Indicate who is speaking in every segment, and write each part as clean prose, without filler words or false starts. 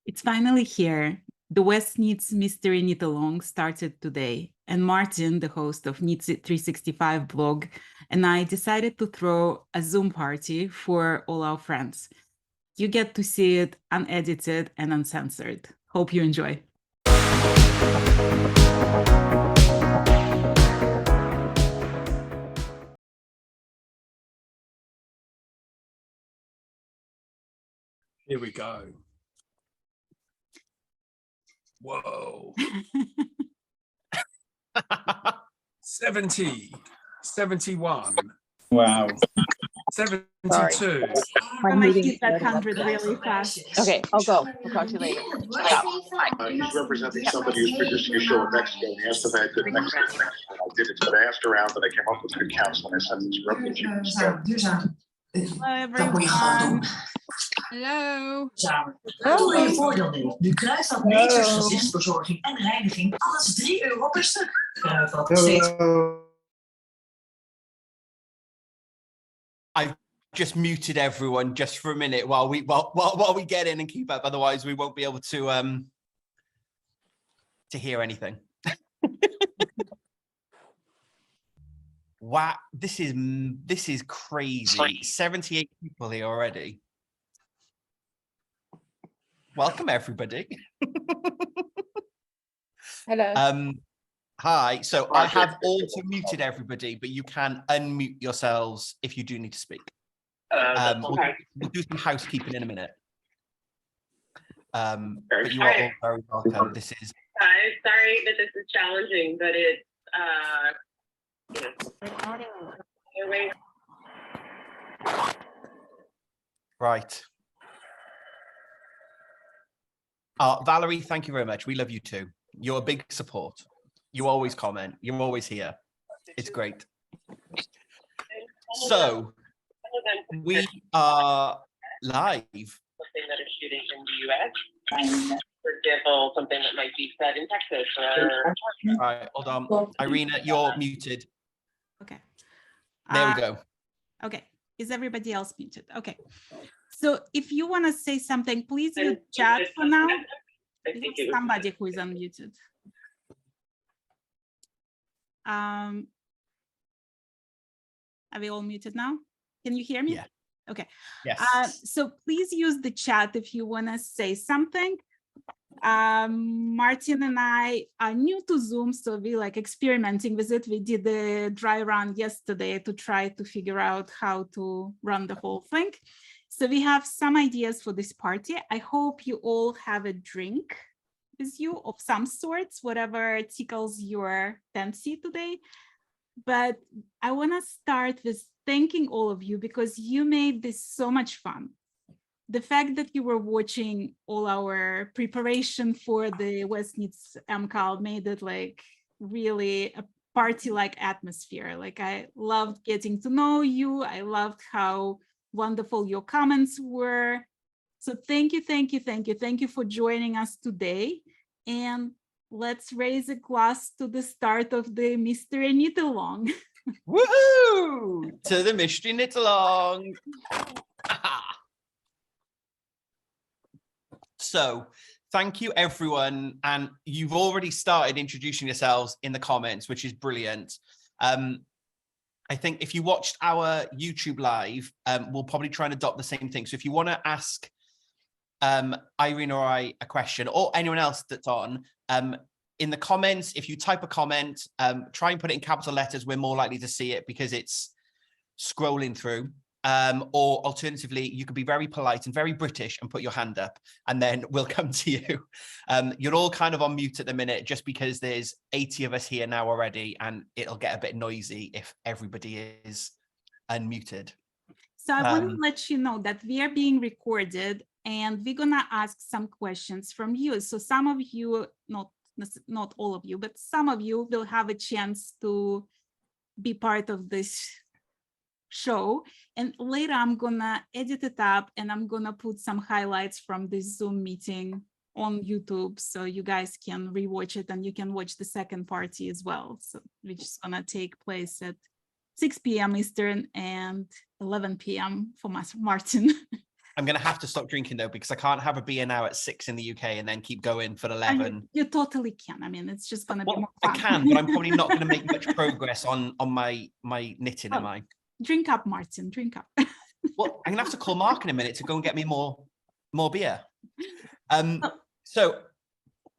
Speaker 1: It's finally here. The Westknits Mystery Knit Along started today, and Martyn, the host of Knit365 Blog, and I decided to throw a Zoom party for all our friends. You get to see it unedited and uncensored. Hope you enjoy.
Speaker 2: Here we go. Whoa. 70, 71.
Speaker 3: Wow.
Speaker 2: 72.
Speaker 1: I'm gonna hit that 100 really fast.
Speaker 4: Okay, I'll go. We'll talk to you later.
Speaker 5: He's representing somebody who's producing a show in Mexico, and he asked if I had good Mexican accent. I did it, but I asked around, and I came up with good counts when I sent it to her.
Speaker 1: Hello, everyone.
Speaker 6: Hallo.
Speaker 7: Voor je voordeel nemen. Nu kruist dat Nature's gezichtsverzorging en reiniging alles €3 per stuk. Wat steeds.
Speaker 8: I've just muted everyone just for a minute while we get in and keep up. Otherwise, we won't be able to hear anything. Wow, this is crazy. 78 people here already. Welcome, everybody.
Speaker 4: Hello.
Speaker 8: Hi. So I have also muted everybody, but you can unmute yourselves if you do need to speak. We'll do some housekeeping in a minute. But you are all very welcome. This is.
Speaker 9: Sorry that this is challenging, but it's
Speaker 8: Right. Valerie, thank you very much. We love you too. You're a big support. You always comment. You're always here. It's great. So we are live.
Speaker 9: Something that is shooting in the US. For example, something that might be set in Texas.
Speaker 8: All right, hold on. Irina, you're muted.
Speaker 1: Okay.
Speaker 8: There we go.
Speaker 1: Okay. Is everybody else muted? Okay. So if you want to say something, please use chat for now. Somebody who is unmuted. Are we all muted now? Can you hear me?
Speaker 8: Yeah.
Speaker 1: Okay.
Speaker 8: Yes.
Speaker 1: So please use the chat if you want to say something. Martyn and I are new to Zoom, so we like experimenting with it. We did the dry run yesterday to try to figure out how to run the whole thing. So we have some ideas for this party. I hope you all have a drink with you of some sorts, whatever tickles your fancy today. But I want to start with thanking all of you because you made this so much fun. The fact that you were watching all our preparation for the Westknits MKAL made it like really a party-like atmosphere. Like I loved getting to know you. I loved how wonderful your comments were. So thank you, thank you, thank you. Thank you for joining us today. And let's raise a glass to the start of the Mystery Knit Along.
Speaker 8: Woohoo! To the Mystery Knit Along. So thank you, everyone. And you've already started introducing yourselves in the comments, which is brilliant. I think if you watched our YouTube live, we'll probably try and adopt the same thing. So if you want to ask Irene or I a question, or anyone else that's on, in the comments, if you type a comment, try and put it in capital letters. We're more likely to see it because it's scrolling through. Or alternatively, you could be very polite and very British and put your hand up, and then we'll come to you. You're all kind of on mute at the minute just because there's 80 of us here now already, and it'll get a bit noisy if everybody is unmuted.
Speaker 1: So I want to let you know that we are being recorded and we're going to ask some questions from you. So some of you, not all of you, but some of you will have a chance to be part of this show, and later I'm gonna edit it up and I'm gonna put some highlights from this Zoom meeting on YouTube so you guys can rewatch it and you can watch the second party as well, so which is gonna take place at 6 p.m. Eastern and 11 p.m. for Martyn.
Speaker 8: I'm going to have to stop drinking though, because I can't have a beer now at 6 in the UK and then keep going for 11.
Speaker 1: You totally can. I mean, it's just going to be more fun.
Speaker 8: I can, but I'm probably not going to make much progress on my knitting, am I?
Speaker 1: Drink up, Martyn, drink up.
Speaker 8: Well, I'm going to have to call Mark in a minute to go and get me more beer. So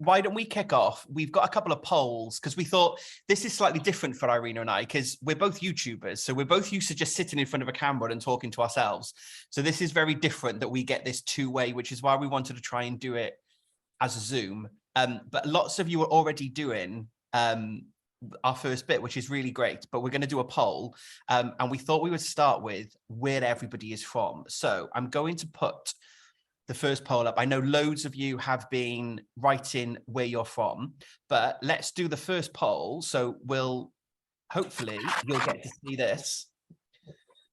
Speaker 8: why don't we kick off? We've got a couple of polls because we thought this is slightly different for Irina and I, because we're both YouTubers. So we're both used to just sitting in front of a camera and talking to ourselves. So this is very different that we get this two-way, which is why we wanted to try and do it as a Zoom. But lots of you are already doing our first bit, which is really great. But we're going to do a poll. And we thought we would start with where everybody is from. So I'm going to put the first poll up. I know loads of you have been writing where you're from, but let's do the first poll. So hopefully you'll get to see this.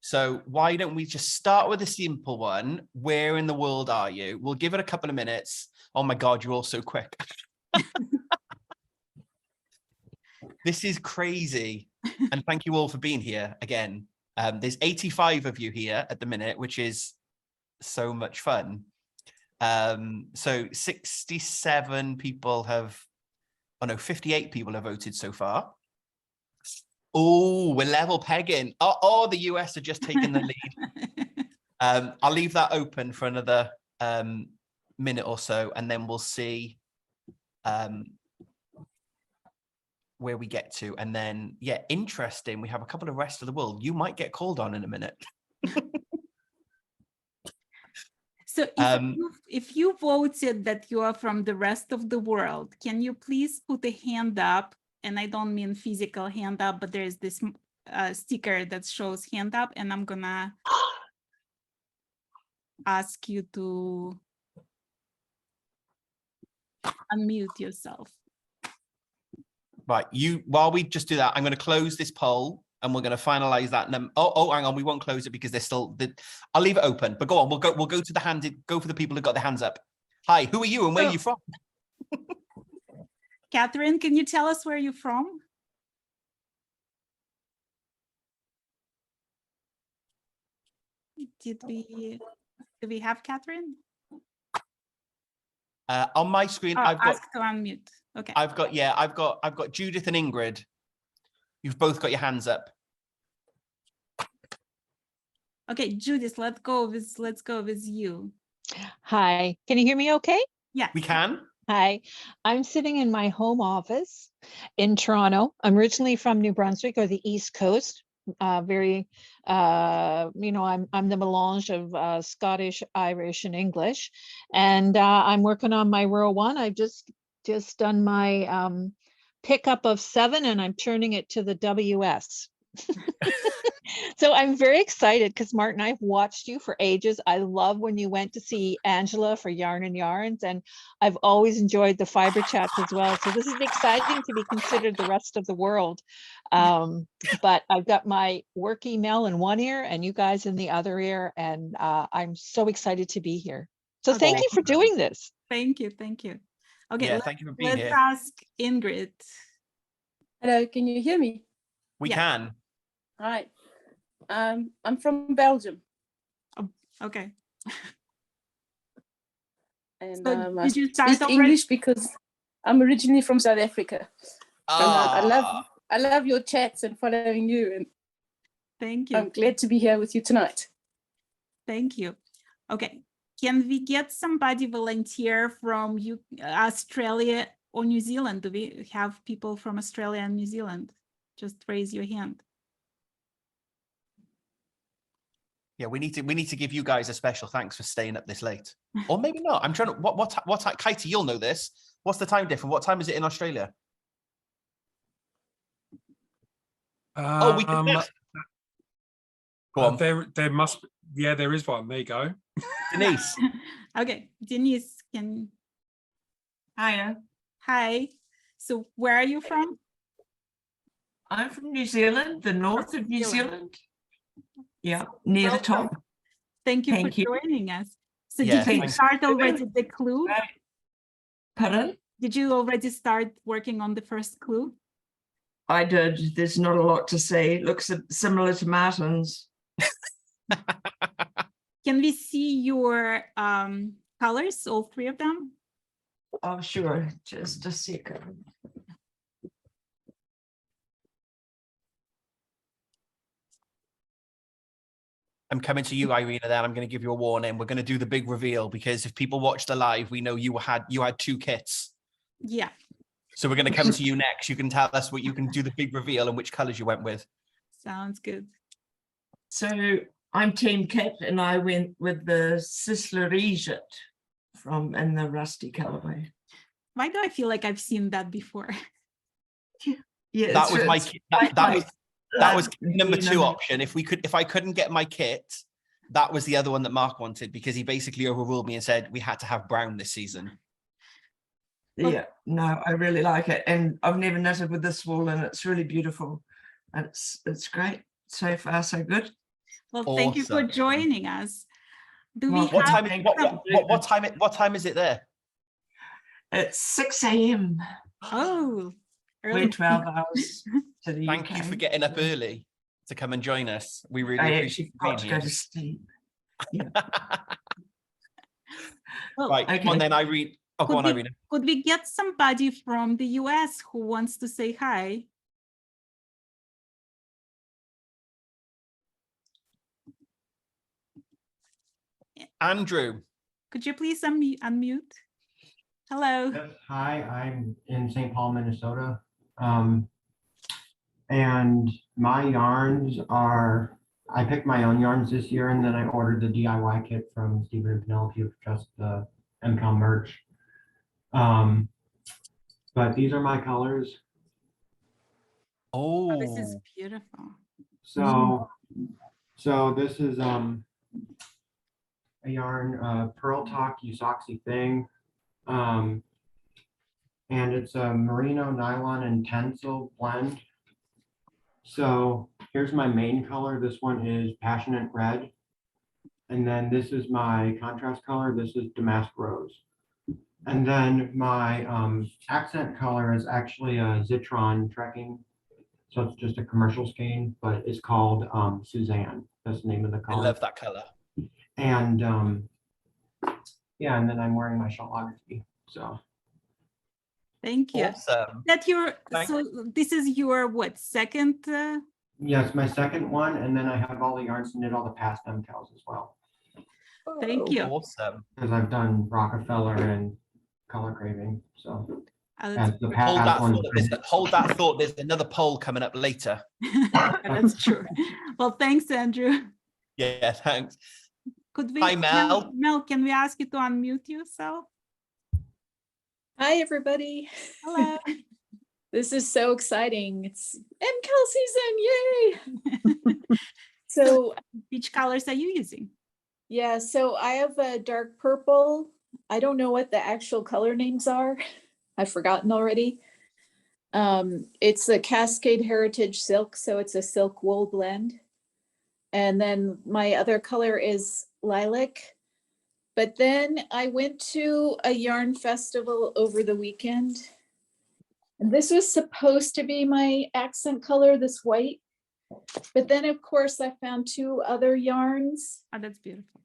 Speaker 8: So why don't we just start with a simple one? Where in the world are you? We'll give it a couple of minutes. Oh my God, you're all so quick. This is crazy. And thank you all for being here again. There's 85 of you here at the minute, which is so much fun. So 67 people have, 58 people have voted so far. Oh, we're level pegging. Oh, the US are just taking the lead. I'll leave that open for another minute or so, and then we'll see where we get to. And then, yeah, interesting. We have a couple of rest of the world. You might get called on in a minute.
Speaker 1: So if you voted that you are from the rest of the world, can you please put a hand up? And I don't mean physical hand up, but there's this sticker that shows hand up, and I'm gonna ask you to unmute yourself.
Speaker 8: Right, while we just do that, I'm going to close this poll. And we're going to finalize that. Oh, hang on, we won't close it because there's still. I'll leave it open. But go on, we'll go to the handed. Go for the people who got their hands up. Hi, who are you and where are you from?
Speaker 1: Catherine, can you tell us where you're from? Do we have Catherine?
Speaker 8: On my screen, I've got.
Speaker 1: Ask to unmute. Okay.
Speaker 8: I've got Judith and Ingrid. You've both got your hands up.
Speaker 1: Okay, Judith, let's go with you.
Speaker 4: Hi, can you hear me okay?
Speaker 1: Yeah.
Speaker 8: We can.
Speaker 4: Hi, I'm sitting in my home office in Toronto. I'm originally from New Brunswick, or the East Coast. I'm the melange of Scottish, Irish, and English. And I'm working on my row 1. I've just done my pickup of 7, and I'm turning it to the WS. So I'm very excited because Martyn, I've watched you for ages. I love when you went to see Angela for Yarn and Yarns, and I've always enjoyed the Fiberchats as well. So this is exciting to be considered the rest of the world. But I've got my work email in one ear and you guys in the other ear, and I'm so excited to be here. So thank you for doing this.
Speaker 1: Thank you. Okay,
Speaker 8: yeah, thank you for being here.
Speaker 1: Let's ask Ingrid.
Speaker 3: Hello, can you hear me?
Speaker 8: We can.
Speaker 3: Hi, I'm from Belgium.
Speaker 1: Oh, okay.
Speaker 3: And
Speaker 1: So
Speaker 3: I
Speaker 1: did you start
Speaker 3: speak
Speaker 1: already?
Speaker 3: English because I'm originally from South Africa. And I love your chats and following you. And
Speaker 1: thank you.
Speaker 3: I'm glad to be here with you tonight.
Speaker 1: Thank you. Okay, can we get somebody volunteer from Australia or New Zealand? Do we have people from Australia and New Zealand? Just raise your hand.
Speaker 8: Yeah, we need to give you guys a special thanks for staying up this late, or maybe not. I'm trying to. What? Katie, you'll know this. What's the time difference? What time is it in Australia? We can. Go on.
Speaker 2: There must. Yeah, there is one. There you go.
Speaker 8: Denise.
Speaker 1: Okay, Denise, can.
Speaker 10: Hiya.
Speaker 1: Hi. So where are you from?
Speaker 10: I'm from New Zealand, the north of New Zealand. Yeah, near the top.
Speaker 1: Thank you for joining us. So
Speaker 8: Yeah,
Speaker 1: did you start already the clue?
Speaker 10: Pardon?
Speaker 1: Did you already start working on the first clue?
Speaker 10: I did. There's not a lot to say. It looks similar to Martyn's.
Speaker 1: Can we see your colors, all three of them?
Speaker 10: Oh, sure. Just a second.
Speaker 8: I'm coming to you, Irina, then I'm going to give you a warning. We're going to do the big reveal because if people watch the live, we know you had 2 kits.
Speaker 1: Yeah.
Speaker 8: So we're going to come to you next. You can tell us what you can do the big reveal and which colors you went with.
Speaker 1: Sounds good.
Speaker 10: So I'm Team Kit, and I went with the Sisleriget in the rusty colorway.
Speaker 1: Why do I feel like I've seen that before?
Speaker 10: Yeah,
Speaker 8: That was my kit. That was number 2 option. If I couldn't get my kit, that was the other one that Mark wanted, because he basically overruled me and said we had to have brown this season.
Speaker 10: Yeah, no, I really like it, and I've never knitted with this wool, and it's really beautiful. And it's great so far, so good.
Speaker 1: Well, thank you for joining us. Do we
Speaker 8: What
Speaker 1: have
Speaker 8: what time is it there?
Speaker 10: It's 6 a.m.
Speaker 1: Oh,
Speaker 10: we're 12 hours to the
Speaker 8: Thank
Speaker 10: UK.
Speaker 8: you for getting up early to come and join us. We really
Speaker 10: I
Speaker 8: appreciate
Speaker 10: actually got to
Speaker 8: you
Speaker 10: go
Speaker 8: being
Speaker 10: to
Speaker 8: here.
Speaker 10: sleep. Yeah.
Speaker 1: Well,
Speaker 8: Right, come on then, Irene. Oh, go on, Irina.
Speaker 1: Could we get somebody from the US who wants to say hi?
Speaker 8: Andrew.
Speaker 1: Could you please unmute? Hello.
Speaker 11: Yes, hi, I'm in St. Paul, Minnesota. And my yarns are, I picked my own yarns this year, and then I ordered the DIY kit from Stephen and Penelope of just the MKAL merch. But these are my colors.
Speaker 1: Oh, this is beautiful.
Speaker 11: So this is a yarn, Pearl Talk Usoxy Thing. And it's a merino, nylon, and tencel blend. So here's my main color. This one is Passionate Red. And then this is my contrast color. This is Damask Rose. And then my accent color is actually a Zitron trekking. So it's just a commercial skein, but it's called Suzanne. That's the name of the color.
Speaker 8: I love that color.
Speaker 11: And yeah, and then I'm wearing my shawlography. So
Speaker 1: thank you.
Speaker 8: Awesome.
Speaker 1: So this is your what, second?
Speaker 11: Yes, my second one, and then I have all the yarns to knit all the past MKALs as well.
Speaker 1: Thank you.
Speaker 8: Awesome.
Speaker 11: Because I've done Rockefeller and Color Craving. So
Speaker 8: hold that thought. There's another poll coming up later.
Speaker 1: That's true. Well, thanks, Andrew.
Speaker 8: Yeah, thanks.
Speaker 1: Could we?
Speaker 8: Hi, Mel.
Speaker 1: Mel, can we ask you to unmute yourself?
Speaker 12: Hi, everybody.
Speaker 1: Hello.
Speaker 12: This is so exciting. It's MKAL season, yay! So
Speaker 1: which colors are you using?
Speaker 12: Yeah, so I have a dark purple. I don't know what the actual color names are. I've forgotten already. It's a Cascade Heritage Silk, so it's a silk wool blend. And then my other color is lilac. But then I went to a yarn festival over the weekend. And this was supposed to be my accent color, this white. But then, of course, I found 2 other yarns.
Speaker 1: Oh, that's beautiful.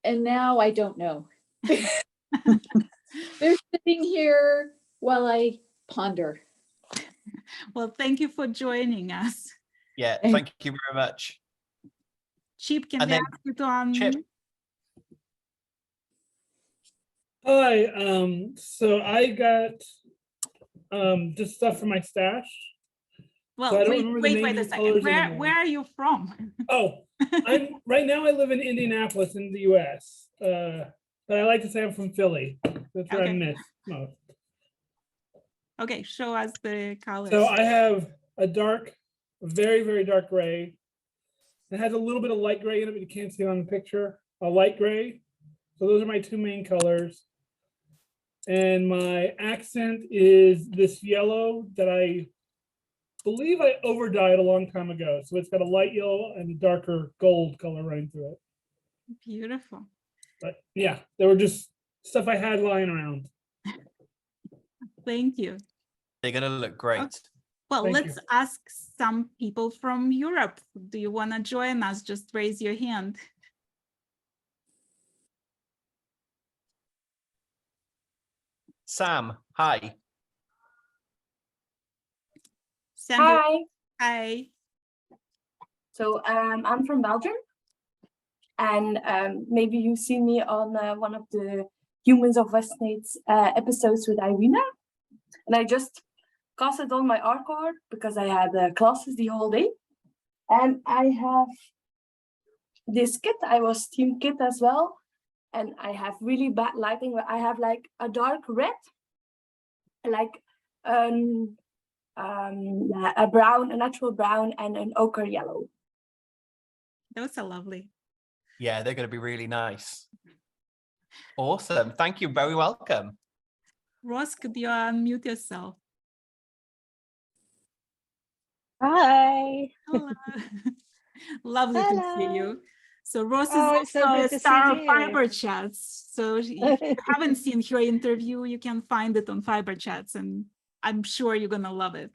Speaker 12: And now I don't know. They're sitting here while I ponder.
Speaker 1: Well, thank you for joining us.
Speaker 8: Yeah, thank you very much.
Speaker 1: Chip, can we ask you to unmute?
Speaker 13: Hi, so I got just stuff from my stash.
Speaker 1: Well,
Speaker 13: so
Speaker 1: wait a second. Where are you from?
Speaker 13: Oh, right now I live in Indianapolis in the US. But I like to say I'm from Philly. That's where I miss most.
Speaker 1: Okay, show us the colors.
Speaker 13: So I have a dark, very, very dark gray. It has a little bit of light gray in it, but you can't see it on the picture. A light gray. So those are my 2 main colors. And my accent is this yellow that I believe I over-dyed a long time ago. So it's got a light yellow and a darker gold color running through it.
Speaker 1: Beautiful.
Speaker 13: But yeah, they were just stuff I had lying around.
Speaker 1: Thank you.
Speaker 8: They're going to look great.
Speaker 1: Okay. Well,
Speaker 13: Thank
Speaker 1: let's ask some people from Europe. Do you want to join us? Just raise your hand.
Speaker 8: Sam, hi.
Speaker 1: Hi. Hi.
Speaker 14: So I'm from Belgium, and maybe you've seen me on one of the Humans of Westknits episodes with Irina, and I just casted on my R card because I had classes the whole day, and I have this kit. I was team kit as well, and I have really bad lighting, but I have like a dark red, like a brown, a natural brown, and an ochre yellow.
Speaker 1: Those are lovely.
Speaker 8: Yeah, they're going to be really nice. Awesome. Thank you. Very welcome.
Speaker 1: Ross, could you unmute yourself?
Speaker 4: Hi.
Speaker 1: Hello. Lovely to see you. So Ross
Speaker 4: Oh,
Speaker 1: is
Speaker 4: it's so
Speaker 1: also
Speaker 4: good
Speaker 1: a
Speaker 4: to
Speaker 1: star
Speaker 4: see
Speaker 1: of
Speaker 4: you.
Speaker 1: Fiberchats. So if you haven't seen her interview, you can find it on Fiberchats, and I'm sure you're gonna love it.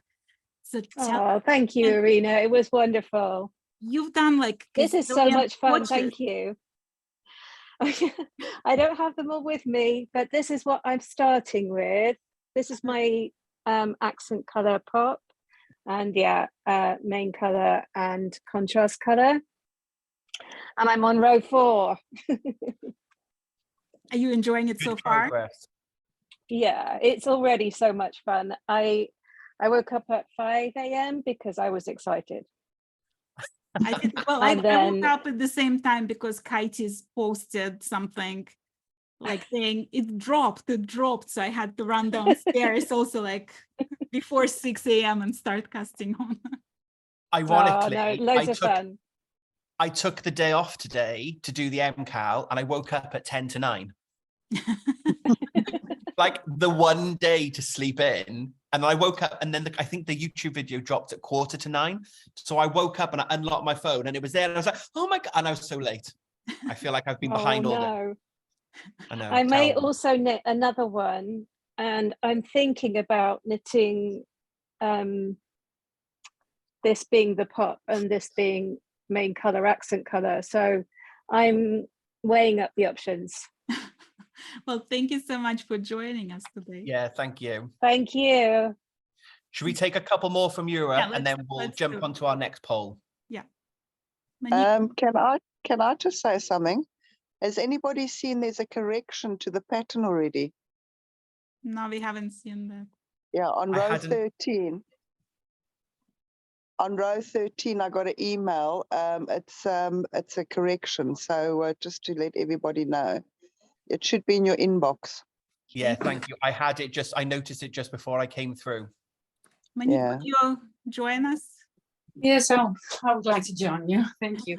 Speaker 1: So
Speaker 4: Oh, thank you, Irina. It was wonderful.
Speaker 1: You've done like
Speaker 4: This is so
Speaker 1: gazillion
Speaker 4: much fun.
Speaker 1: watches.
Speaker 4: Thank you. I don't have them all with me, but this is what I'm starting with. This is my accent color pop, and yeah, main color and contrast color. And I'm on row 4.
Speaker 1: Are you enjoying it so far?
Speaker 8: Progress.
Speaker 4: Yeah, it's already so much fun. I woke up at 5 a.m. because I was excited.
Speaker 1: I did, well, I woke up at the same time because Kitie's posted something like saying it dropped. So I had to run downstairs also like before 6 a.m. and start casting on.
Speaker 8: Ironically,
Speaker 4: oh, no, loads of fun.
Speaker 8: I took the day off today to do the MKAL, and I woke up at 10 to 9. Like the one day to sleep in, and I woke up, and then I think the YouTube video dropped at 8:45. So I woke up and I unlocked my phone, and it was there, and I was like, "Oh my god!" And I was so late. I feel like I've been behind all day. I know.
Speaker 4: I may also knit another one, and I'm thinking about knitting this being the pop and this being main color, accent color. So I'm weighing up the options.
Speaker 1: Well, thank you so much for joining us today.
Speaker 8: Yeah, thank you.
Speaker 4: Thank you.
Speaker 8: Should we take a couple more from Europe, and then we'll jump onto our next poll?
Speaker 1: Yeah.
Speaker 15: Can I just say something? Has anybody seen there's a correction to the pattern already?
Speaker 1: No, we haven't seen that.
Speaker 15: Yeah, on row 13. On row 13, I got an email. It's a correction. So just to let everybody know, it should be in your inbox.
Speaker 8: Yeah, thank you. I noticed it just before I came through.
Speaker 1: Monique, could you join us?
Speaker 6: Yes, I would like to join you. Thank you.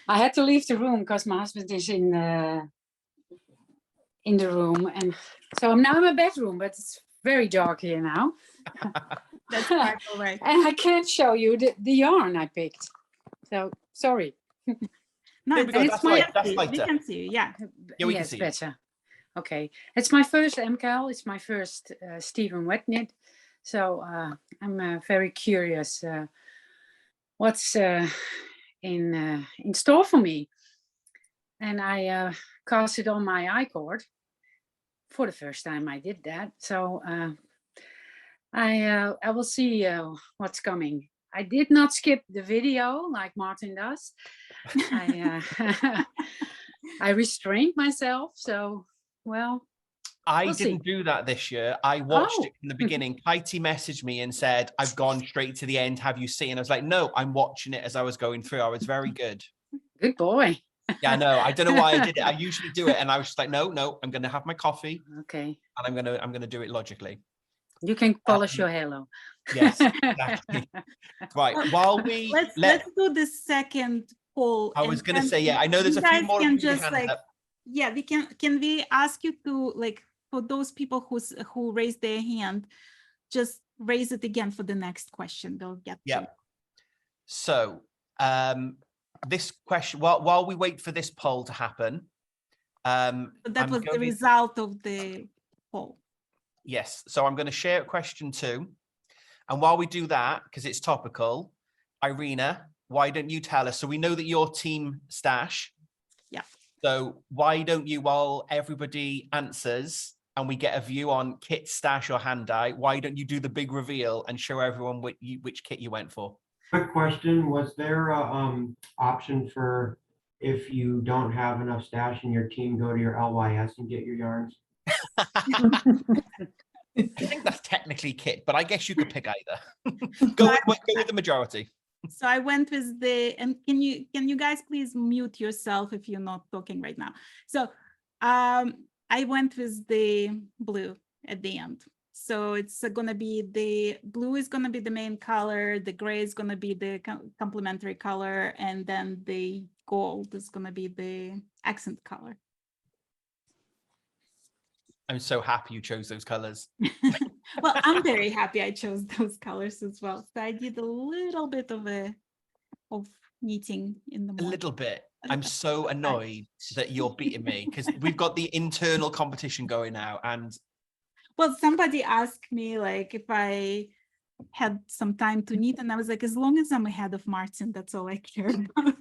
Speaker 6: I had to leave the room because my husband is in the room, and so I'm now in my bedroom, but it's very dark here now.
Speaker 1: That's quite all right.
Speaker 6: And I can't show you the yarn I picked. So sorry.
Speaker 1: No,
Speaker 8: that's lighter.
Speaker 1: We can see you. Yeah.
Speaker 8: Yeah, we can
Speaker 6: it's
Speaker 8: see
Speaker 6: better. Okay, it's my first MKAL. It's my first Stephen wet knit. So I'm very curious what's in store for me. And I cast it on my I-cord for the first time I did that. So I will see what's coming. I did not skip the video like Martyn does. I restrained myself. So, well,
Speaker 8: I didn't do that this year. I watched it from the beginning. Katie messaged me and said, "I've gone straight to the end. Have you seen?" I was like, "No, I'm watching it as I was going through." I was very good.
Speaker 6: Good boy.
Speaker 8: Yeah, I know. I don't know why I did it. I usually do it, and I was just like, "No, I'm going to have my coffee."
Speaker 6: Okay.
Speaker 8: And I'm gonna do it logically.
Speaker 6: You can polish your halo.
Speaker 8: Yes, exactly. Right. While we
Speaker 1: let's do the second poll.
Speaker 8: I was gonna say, yeah, I know there's a few more.
Speaker 1: Can just like, yeah, we can we ask you to, like, for those people who raised their hand, just raise it again for the next question. They'll get
Speaker 8: yeah. So this question, while we wait for this poll to happen,
Speaker 1: that was the result of the poll.
Speaker 8: Yes. So I'm going to share question 2. And while we do that, because it's topical, Irina, why don't you tell us? So we know that you're team stash.
Speaker 1: Yeah.
Speaker 8: So why don't you, while everybody answers, and we get a view on kit, stash, or hand dye, why don't you do the big reveal and show everyone which kit you went for?
Speaker 11: Quick question, was there a option for if you don't have enough stash in your team, go to your LYS and get your yarns?
Speaker 8: I think that's technically kit, but I guess you could pick either. go with the majority.
Speaker 1: So I went with the, and can you guys please mute yourself if you're not talking right now? So I went with the blue at the end. So it's gonna be the blue is gonna be the main color, the gray is gonna be the complementary color, and then the gold is gonna be the accent color.
Speaker 8: I'm so happy you chose those colors.
Speaker 1: Well, I'm very happy I chose those colors as well. So I did a little bit of knitting in the morning.
Speaker 8: A little bit. I'm so annoyed that you're beating me because we've got the internal competition going now. And
Speaker 1: well, somebody asked me like if I had some time to knit, and I was like, as long as I'm ahead of Martyn, that's all I care about.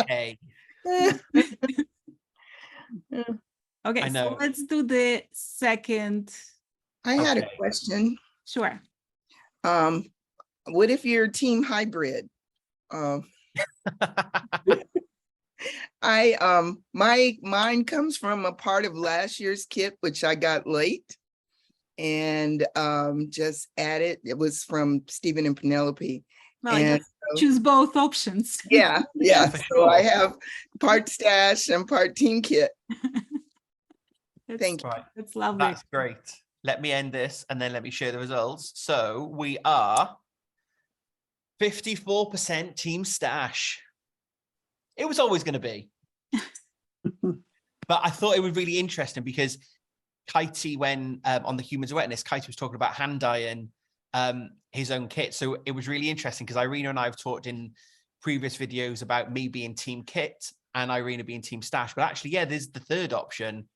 Speaker 8: hey.
Speaker 1: Okay, so let's do the second.
Speaker 16: I had a question.
Speaker 1: Sure.
Speaker 16: What if you're team hybrid? Mine comes from a part of last year's kit, which I got late and just added. It was from Stephen and Penelope.
Speaker 1: Well, I guess choose both options.
Speaker 16: Yeah. So I have part stash and part team kit. Thank you.
Speaker 8: Right.
Speaker 1: That's lovely.
Speaker 8: That's great. Let me end this and then let me share the results. So we are 54% team stash. It was always going to be. But I thought it was really interesting because Katie, when on the Humans of Wetness, Katie was talking about hand dyeing his own kit. So it was really interesting because Irina and I have talked in previous videos about me being team kit and Irina being team stash. But actually, yeah, there's the third option.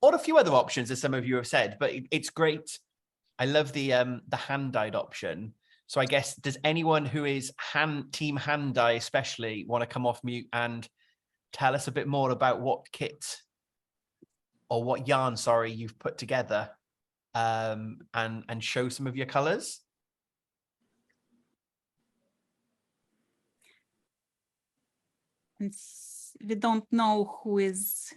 Speaker 8: Or a few other options, as some of you have said, but it's great. I love the hand dyed option. So I guess, does anyone who is team hand dye especially want to come off mute and tell us a bit more about what kit or what yarn, sorry, you've put together and show some of your colors?
Speaker 1: We don't know who is.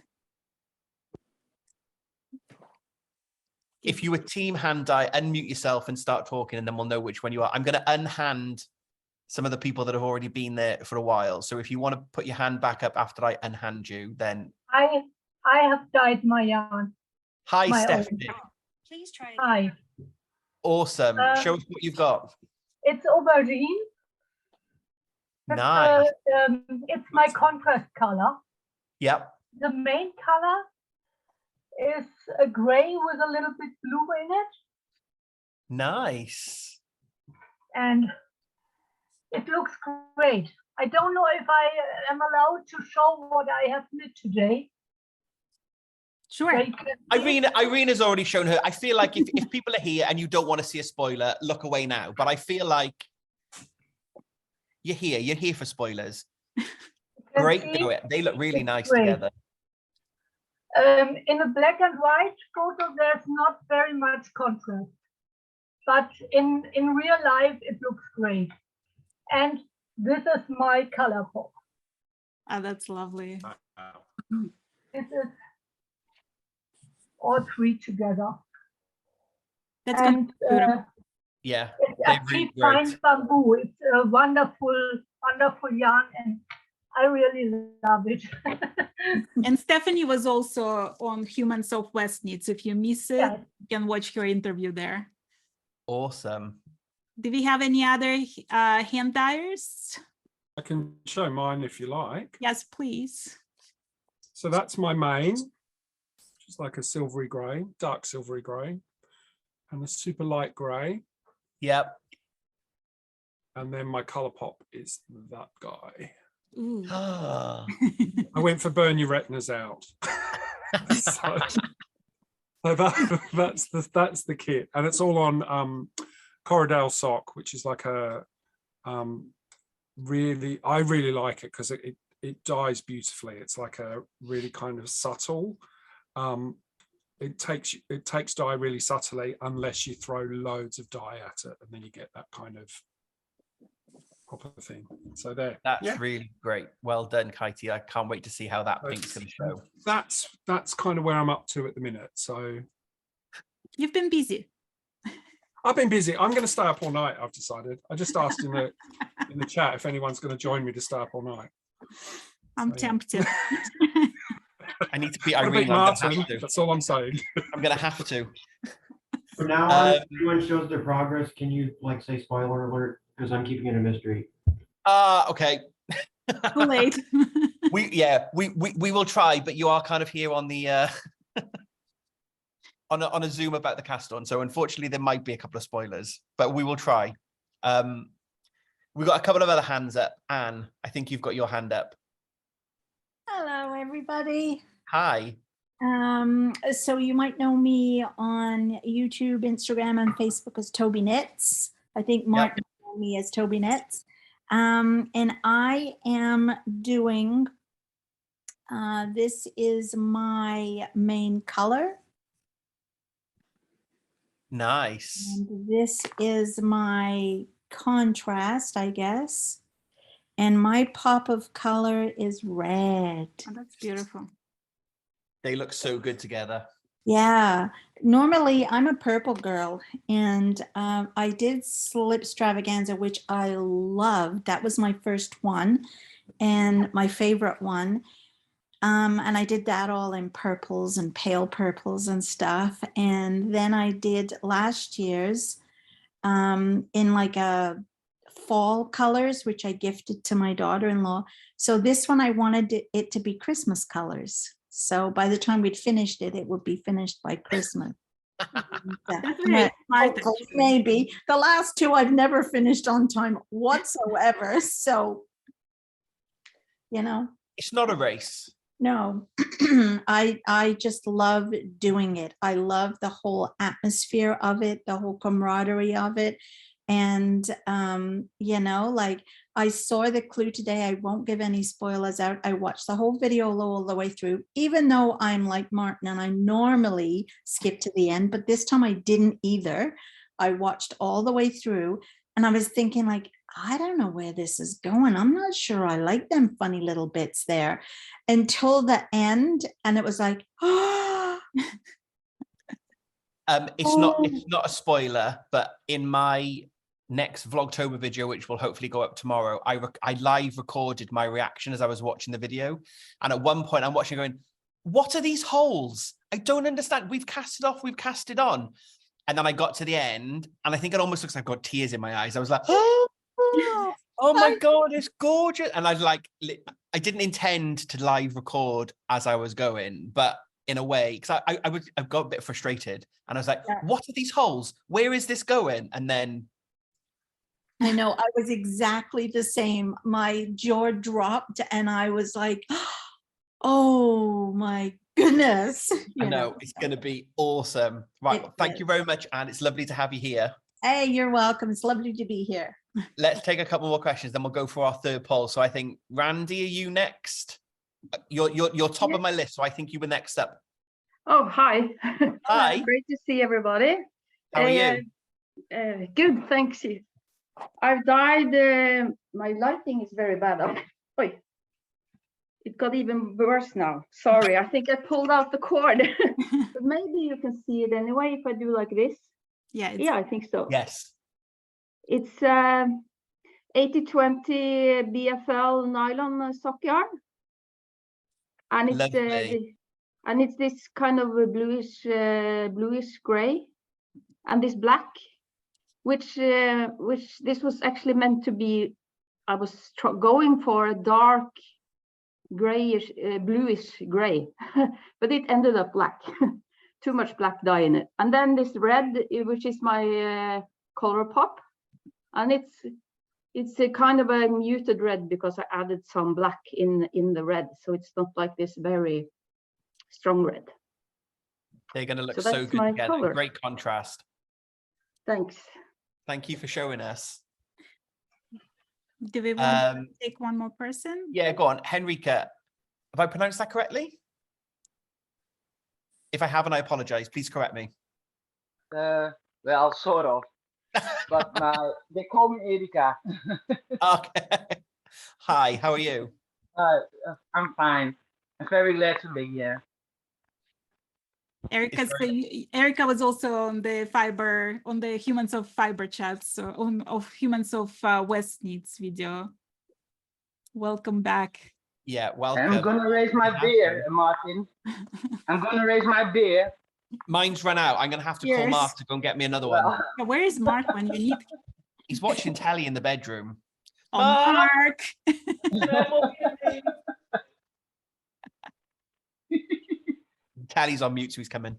Speaker 8: If you were team hand dye, unmute yourself and start talking, and then we'll know which one you are. I'm going to unhand some of the people that have already been there for a while. So if you want to put your hand back up after I unhand you, then
Speaker 17: I have dyed my yarn.
Speaker 8: Hi, Stephanie.
Speaker 17: Please try it. Hi.
Speaker 8: Awesome. Show us what you've got.
Speaker 17: It's aubergine.
Speaker 8: Nice.
Speaker 17: It's my contrast color.
Speaker 8: Yep.
Speaker 17: The main color is a gray with a little bit blue in it.
Speaker 8: Nice.
Speaker 17: And it looks great. I don't know if I am allowed to show what I have knit today.
Speaker 1: Sure.
Speaker 8: Irina's already shown her. I feel like if people are here and you don't want to see a spoiler, look away now. But I feel like you're here for spoilers. Great, do it. They look really nice together.
Speaker 17: In a black and white photo, there's not very much contrast, but in real life, it looks great. And this is my color pop.
Speaker 1: Oh, that's lovely.
Speaker 17: This is all three together.
Speaker 1: That's
Speaker 17: and
Speaker 8: yeah,
Speaker 17: it's actually fine bamboo. It's a wonderful yarn, and I really love it.
Speaker 1: And Stephanie was also on Humans of Westknits. If you miss it, you can watch her interview there.
Speaker 8: Awesome.
Speaker 1: Do we have any other hand dyers?
Speaker 2: I can show mine if you like.
Speaker 1: Yes, please.
Speaker 2: So that's my main, which is like a silvery grey, dark silvery grey, and a super light grey.
Speaker 8: Yep.
Speaker 2: And then my colour pop is that guy.
Speaker 1: Ooh.
Speaker 2: I went for burn your retinas out. so that's the kit, and it's all on Corridale sock, which is like a I really like it because it dyes beautifully. It's like a really kind of subtle it takes dye really subtly unless you throw loads of dye at it, and then you get that kind of proper thing. So there.
Speaker 8: That's really great. Well done, Katie. I can't wait to see how that pink's going to show.
Speaker 2: That's kind of where I'm up to at the minute. So
Speaker 1: you've been busy.
Speaker 2: I've been busy. I'm going to stay up all night. I've decided. I just asked in the chat if anyone's going to join me to stay up all night.
Speaker 1: I'm tempted.
Speaker 8: I need to be Irene.
Speaker 2: Martyn, that's all I'm saying.
Speaker 8: I'm going to have to.
Speaker 11: From now on, if everyone shows their progress, can you like say spoiler alert? Because I'm keeping it a mystery.
Speaker 8: Okay.
Speaker 1: Too late.
Speaker 8: we will try, but you are kind of here on the on a Zoom about the cast on. So unfortunately, there might be a couple of spoilers, but we will try. We've got a couple of other hands up. Anne, I think you've got your hand up.
Speaker 18: Hello, everybody.
Speaker 8: Hi.
Speaker 18: So you might know me on YouTube, Instagram, and Facebook as Toby Knits. I think Martyn knows me as Toby Knits. And I am doing, this is my main color.
Speaker 8: Nice.
Speaker 18: And this is my contrast, I guess. And my pop of color is red.
Speaker 1: Oh, that's beautiful.
Speaker 8: They look so good together.
Speaker 18: Yeah, normally I'm a purple girl, and I did Slip Extravaganza, which I loved. That was my first one and my favorite one. And I did that all in purples and pale purples and stuff. And then I did last year's in like a fall colors, which I gifted to my daughter-in-law. So this one, I wanted it to be Christmas colors. So by the time we'd finished it, it would be finished by Christmas. Maybe. The last two I've never finished on time whatsoever. So, you know.
Speaker 8: It's not a race.
Speaker 18: No, I just love doing it. I love the whole atmosphere of it, the whole camaraderie of it. And, you know, like I saw the clue today. I won't give any spoilers out. I watched the whole video all the way through, even though I'm like Martyn and I normally skip to the end, but this time I didn't either. I watched all the way through and I was thinking like, I don't know where this is going. I'm not sure I like them funny little bits there until the end. And it was like, oh.
Speaker 8: It's not a spoiler, but in my next Vlogtober video, which will hopefully go up tomorrow, I live recorded my reaction as I was watching the video. And at one point I'm watching going, what are these holes? I don't understand. We've cast it off, we've cast it on. And then I got to the end and I think it almost looks like I've got tears in my eyes. I was like, oh my God, it's gorgeous. And I didn't intend to live record as I was going, but in a way, because I got a bit frustrated and I was like, what are these holes? Where is this going? And then
Speaker 18: I know, I was exactly the same. My jaw dropped and I was like, oh my goodness.
Speaker 8: I know, it's going to be awesome. Right, thank you very much, Anne. It's lovely to have you here.
Speaker 18: Hey, you're welcome. It's lovely to be here.
Speaker 8: Let's take a couple more questions, then we'll go for our third poll. So I think, Randy, are you next? You're top of my list, so I think you were next up.
Speaker 19: Oh, hi.
Speaker 8: Hi.
Speaker 19: Great to see everybody.
Speaker 8: How are you?
Speaker 19: Good, thanks. I've dyed, my lighting is very bad. Wait, it got even worse now. Sorry, I think I pulled out the cord. But maybe you can see it anyway if I do like this.
Speaker 1: Yeah,
Speaker 19: I think so.
Speaker 8: Yes.
Speaker 19: It's 80/20 BFL nylon sock yarn. And it's this kind of a bluish gray, and this black, which this was actually meant to be. I was going for a dark grayish, bluish gray, but it ended up black. Too much black dye in it. And then this red, which is my color pop, and it's a kind of a muted red because I added some black in the red, so it's not like this very strong red.
Speaker 8: They're going to look
Speaker 19: So
Speaker 8: so
Speaker 19: that's
Speaker 8: good
Speaker 19: my
Speaker 8: together.
Speaker 19: color.
Speaker 8: Great contrast.
Speaker 19: Thanks.
Speaker 8: Thank you for showing us.
Speaker 1: Do we want to take one more person?
Speaker 8: Yeah, go on. Henrika, have I pronounced that correctly? If I haven't, I apologize. Please correct me.
Speaker 20: Well, sort of. But they call me Erika.
Speaker 8: Okay. Hi, how are you?
Speaker 20: I'm fine. I'm very glad to be here.
Speaker 1: Erica was also on the Humans of Fiberchats, so of Humans of Westknits video. Welcome back.
Speaker 8: Yeah, welcome.
Speaker 20: I'm gonna raise my beer, Martin. I'm gonna raise my beer.
Speaker 8: Mine's run out. I'm gonna have to call Mark to go and get me another one.
Speaker 1: Where is Mark when you need?
Speaker 8: He's watching telly in the bedroom.
Speaker 1: Oh, Mark.
Speaker 8: Tally's on mute, so he's coming.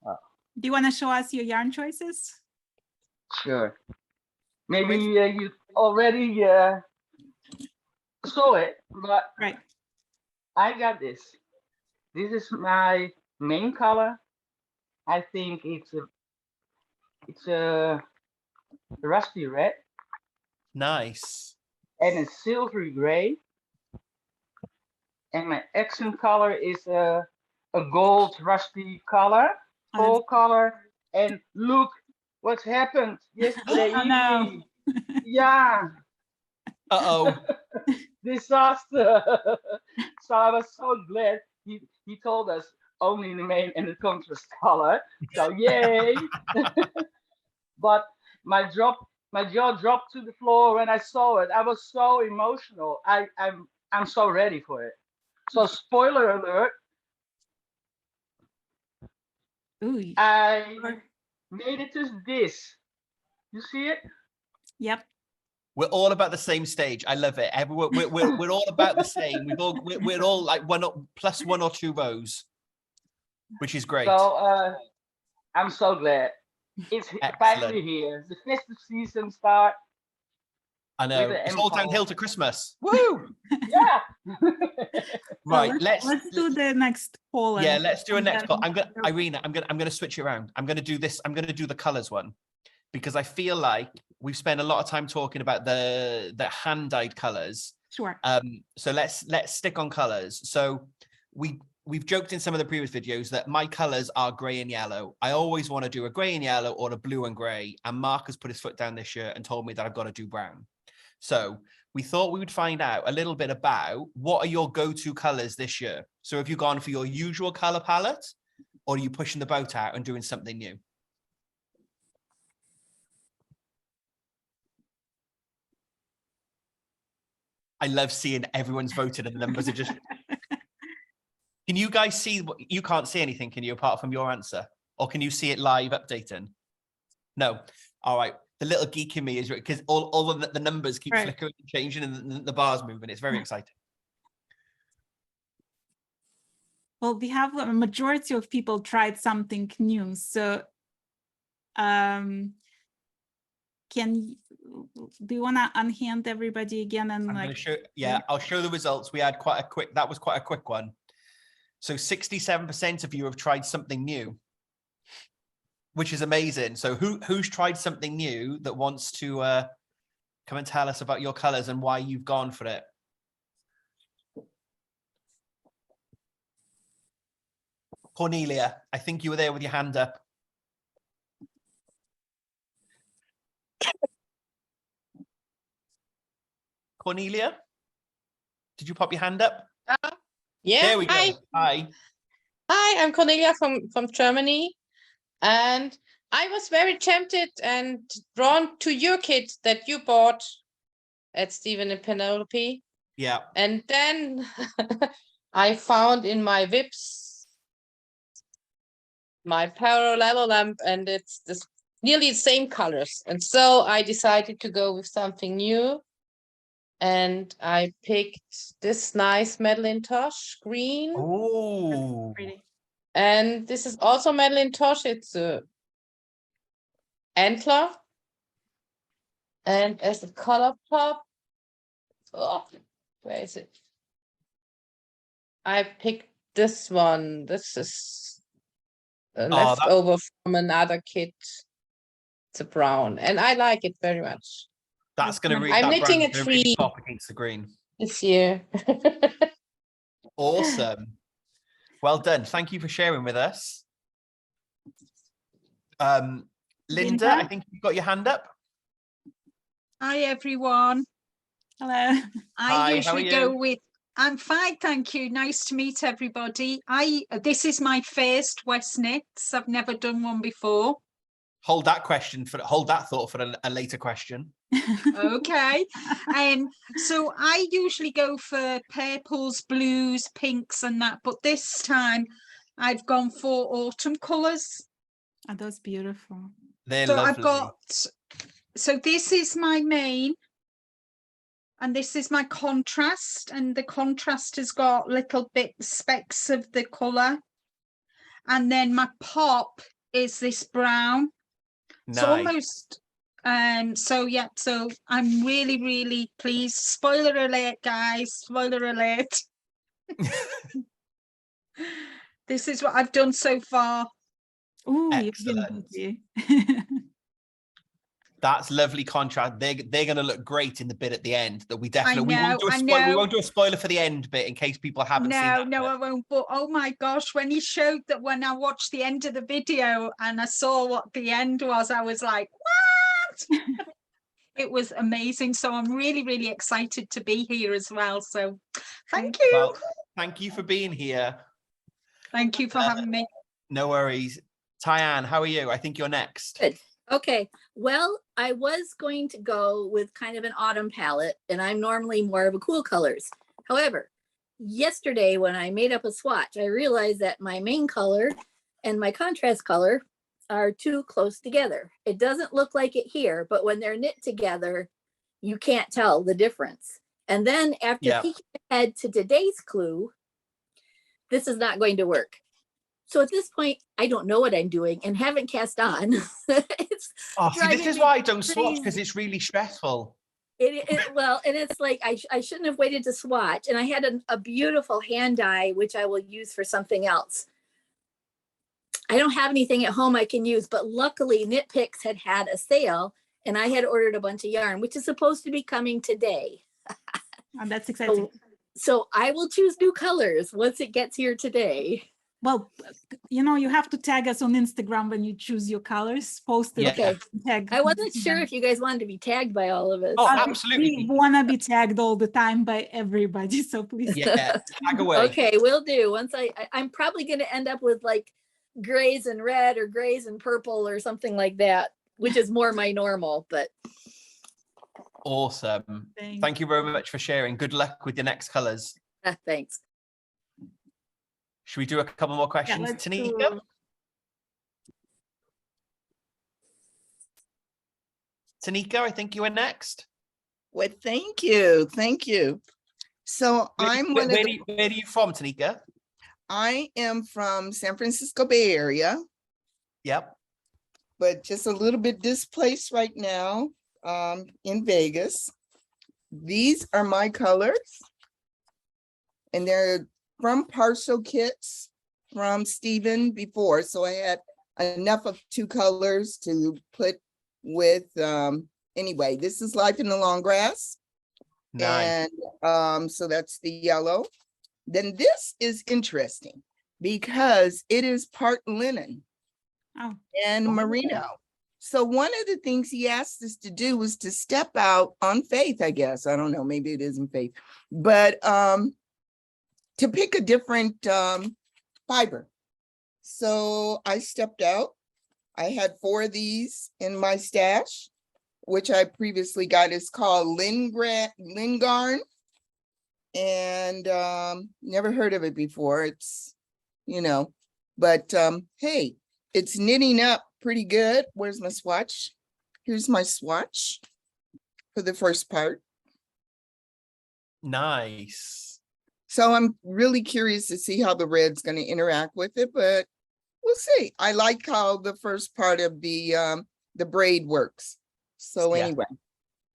Speaker 1: Do you want to show us your yarn choices?
Speaker 20: Sure. Maybe you already saw it, but I got this. This is my main color. I think it's a rusty red.
Speaker 8: Nice.
Speaker 20: And a silvery gray. And my accent color is a gold rusty color, fall color. And look what's happened yesterday evening. Yeah.
Speaker 8: Uh-oh.
Speaker 20: Disaster. So I was so glad he told us only the main and the contrast color. So yay. But my jaw dropped to the floor when I saw it. I was so emotional. I'm so ready for it. So spoiler alert.
Speaker 1: Ooh.
Speaker 20: I made it to this. You see it?
Speaker 1: Yep.
Speaker 8: We're all about the same stage. I love it. We're all about the same. We're all like plus one or two rows, which is great.
Speaker 20: So I'm so glad. It's finally here. The festive season start.
Speaker 8: I know. It's all downhill to Christmas.
Speaker 20: Woo! Yeah.
Speaker 8: Right.
Speaker 1: Let's do the next poll.
Speaker 8: Yeah, let's do a next poll. Irina, I'm gonna switch it around. I'm gonna do this. I'm gonna do the colors one, because I feel like we've spent a lot of time talking about the hand-dyed colors.
Speaker 1: Sure.
Speaker 8: So let's stick on colors. So we've joked in some of the previous videos that my colors are gray and yellow. I always want to do a gray and yellow or a blue and gray. And Mark has put his foot down this year and told me that I've got to do brown. So we thought we would find out a little bit about what are your go-to colors this year. So have you gone for your usual color palette, or are you pushing the boat out and doing something new? I love seeing everyone's voted and the numbers are just... Can you guys see what you can't see anything, can you, apart from your answer? Or can you see it live updating? No. All right. The little geek in me is because all of the numbers keep flickering and changing and the bars moving. It's very exciting.
Speaker 1: Well, we have a majority of people tried something new. So do you want to unhand everybody again? And
Speaker 8: I'm going to show, yeah, I'll show the results. We had that was quite a quick one. So 67% of you have tried something new, which is amazing. So who's tried something new that wants to come and tell us about your colors and why you've gone for it? Cornelia, I think you were there with your hand up. Cornelia, did you pop your hand up?
Speaker 21: Yeah.
Speaker 8: There we go. Hi.
Speaker 21: Hi, I'm Cornelia from Germany. And I was very tempted and drawn to your kit that you bought at Stephen and Penelope.
Speaker 8: Yeah.
Speaker 21: And then I found in my Vips my parallel lamp, and it's nearly the same colors. And so I decided to go with something new. And I picked this nice Madeline Tosh green.
Speaker 8: Oh,
Speaker 1: pretty.
Speaker 21: And this is also Madeline Tosh. It's a antler. And as a color pop, oh, where is it? I picked this one. This is a leftover from another kit. It's a brown, and I like it very much.
Speaker 8: That's going to really.
Speaker 21: I'm knitting a tree
Speaker 8: really pop against the green
Speaker 21: this year.
Speaker 8: Awesome. Well done. Thank you for sharing with us. Linda, I think you've got your hand up.
Speaker 5: Hi, everyone.
Speaker 1: Hello.
Speaker 8: Hi,
Speaker 5: I usually
Speaker 8: how are
Speaker 5: go
Speaker 8: you?
Speaker 5: with, I'm fine, thank you. Nice to meet everybody. This is my first Westknits. I've never done one before.
Speaker 8: Hold that thought for a later question.
Speaker 5: Okay. So I usually go for purples, blues, pinks and that, but this time I've gone for autumn colours.
Speaker 1: Oh, that's beautiful.
Speaker 8: They're
Speaker 5: So
Speaker 8: lovely.
Speaker 5: I've got, so this is my main and this is my contrast, and the contrast has got little bit specks of the colour. And then my pop is this brown.
Speaker 8: Nice.
Speaker 5: So almost, so yeah, so I'm really, really pleased. Spoiler alert, guys, spoiler alert. This is what I've done so far.
Speaker 1: Ooh,
Speaker 8: excellent. That's lovely contrast. They're going to look great in the bit at the end that we definitely we won't do a spoiler for the end bit in case people haven't seen that.
Speaker 5: No, I won't. But oh my gosh, when he showed that, when I watched the end of the video and I saw what the end was, I was like, what? It was amazing. So I'm really, really excited to be here as well. So thank you.
Speaker 8: Well, thank you for being here.
Speaker 5: Thank you for having me.
Speaker 8: No worries. Tyann, how are you? I think you're next.
Speaker 22: Good. Okay, well, I was going to go with kind of an autumn palette, and I'm normally more of a cool colors. However, yesterday when I made up a swatch, I realized that my main color and my contrast color are too close together. It doesn't look like it here, but when they're knit together, you can't tell the difference. And then after peeking ahead to today's clue, this is not going to work. So at this point, I don't know what I'm doing and haven't cast on.
Speaker 8: See, this is why I don't swatch, because it's really stressful.
Speaker 22: Well, and it's like I shouldn't have waited to swatch. And I had a beautiful hand dye, which I will use for something else. I don't have anything at home I can use, but luckily Knit Picks had a sale and I had ordered a bunch of yarn, which is supposed to be coming today.
Speaker 1: And that's exciting.
Speaker 22: So I will choose new colors once it gets here today.
Speaker 1: Well, you know, you have to tag us on Instagram when you choose your colors. Post it.
Speaker 22: Okay.
Speaker 1: Tag.
Speaker 22: I wasn't sure if you guys wanted to be tagged by all of us.
Speaker 8: Oh, absolutely.
Speaker 1: We want to be tagged all the time by everybody. So please.
Speaker 8: Yeah, tag away.
Speaker 22: Okay, will do. Once I'm probably going to end up with like grays and red or grays and purple or something like that, which is more my normal, but.
Speaker 8: Awesome. Thank you very much for sharing. Good luck with your next colors.
Speaker 22: Thanks.
Speaker 8: Should we do a couple more questions? Tanika? Tanika, I think you were next.
Speaker 16: Well, thank you. Thank you. So
Speaker 8: where are you from, Tanika?
Speaker 16: I am from San Francisco Bay Area.
Speaker 8: Yep.
Speaker 16: But just a little bit displaced right now in Vegas. These are my colors. And they're from partial kits from Stephen before. So I had enough of two colors to put with, anyway, this is Life in the Long Grass.
Speaker 8: Nice.
Speaker 16: And so that's the yellow. Then this is interesting because it is part linen and merino. So one of the things he asked us to do was to step out on faith, I guess. I don't know, maybe it isn't faith, but to pick a different fiber. So I stepped out. I had 4 of these in my stash, which I previously got. Is called Lingarn. And never heard of it before. It's, you know, but hey, it's knitting up pretty good. Where's my swatch? Here's my swatch for the first part.
Speaker 8: Nice.
Speaker 16: So I'm really curious to see how the red's going to interact with it, but we'll see. I like how the first part of the braid works. So anyway,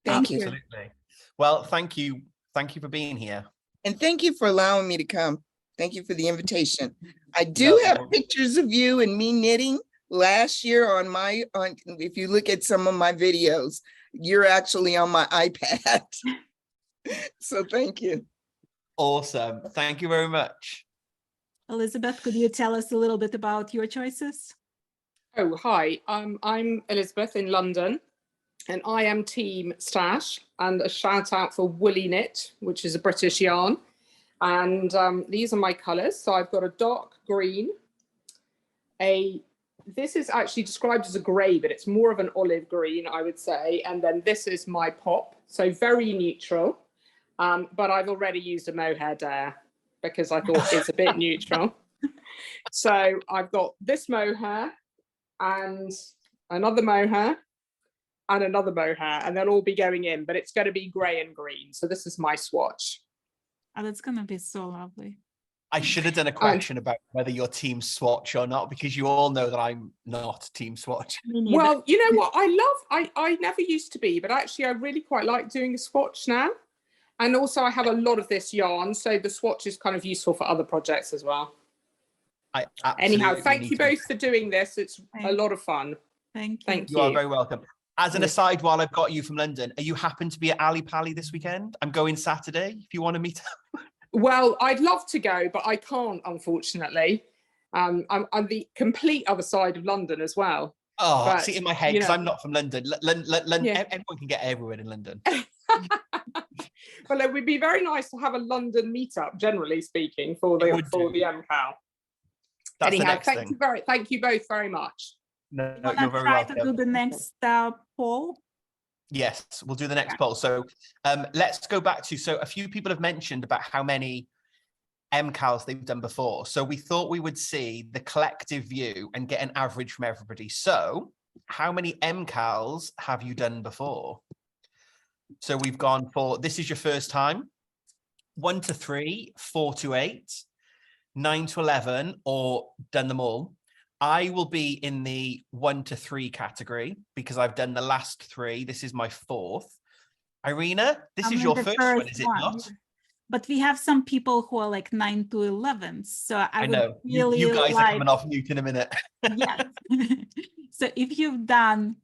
Speaker 16: thank you.
Speaker 8: Absolutely. Well, thank you. Thank you for being here.
Speaker 16: And thank you for allowing me to come. Thank you for the invitation. I do have pictures of you and me knitting last year on if you look at some of my videos, you're actually on my iPad. So thank you.
Speaker 8: Awesome. Thank you very much.
Speaker 1: Elizabeth, could you tell us a little bit about your choices?
Speaker 7: Oh, hi. I'm Elizabeth in London, and I am Team Stash, and a shout out for Woolly Knit, which is a British yarn. And these are my colours. So I've got a dark green, this is actually described as a grey, but it's more of an olive green, I would say. And then this is my pop, so very neutral. But I've already used a mohair there because I thought it's a bit neutral. So I've got this mohair and another mohair and another mohair, and they'll all be going in, but it's going to be grey and green. So this is my swatch.
Speaker 1: Oh, that's going to be so lovely.
Speaker 8: I should have done a question about whether you're team swatch or not, because you all know that I'm not team swatch.
Speaker 7: Well, you know what? I never used to be, but actually I really quite like doing a swatch now. And also I have a lot of this yarn, so the swatch is kind of useful for other projects as well. Anyhow, thank you both for doing this. It's a lot of fun.
Speaker 1: Thank you.
Speaker 7: Thank you.
Speaker 8: You are very welcome. As an aside, while I've got you from London, are you happen to be at Ali Pali this weekend? I'm going Saturday if you want to meet up.
Speaker 7: Well, I'd love to go, but I can't, unfortunately. I'm the complete other side of London as well.
Speaker 8: Oh,
Speaker 7: but,
Speaker 8: see, in my head, because I'm not from London. London,
Speaker 7: Yeah.
Speaker 8: Everyone can get everywhere in London.
Speaker 7: Well, it would be very nice to have a London meetup, generally speaking, for the MKAL.
Speaker 8: That's
Speaker 7: Anyhow,
Speaker 8: the next thing.
Speaker 7: thank you both very much.
Speaker 8: No,
Speaker 1: You
Speaker 8: you're
Speaker 1: want
Speaker 8: very
Speaker 1: to try
Speaker 8: welcome.
Speaker 1: to do the next poll?
Speaker 8: Yes, we'll do the next poll. So let's go back to, so a few people have mentioned about how many MKALs they've done before. So we thought we would see the collective view and get an average from everybody. So how many MKALs have you done before? So we've gone for, this is your first time, 1 to 3, 4 to 8, 9 to 11, or done them all. I will be in the 1 to 3 category because I've done the last 3. This is my 4th. Irina, this is your first one, is it not?
Speaker 1: But we have some people who are like 9 to 11. So I
Speaker 8: know.
Speaker 1: Really
Speaker 8: you guys
Speaker 1: like...
Speaker 8: are coming off mute in a minute.
Speaker 1: Yes. So if you've done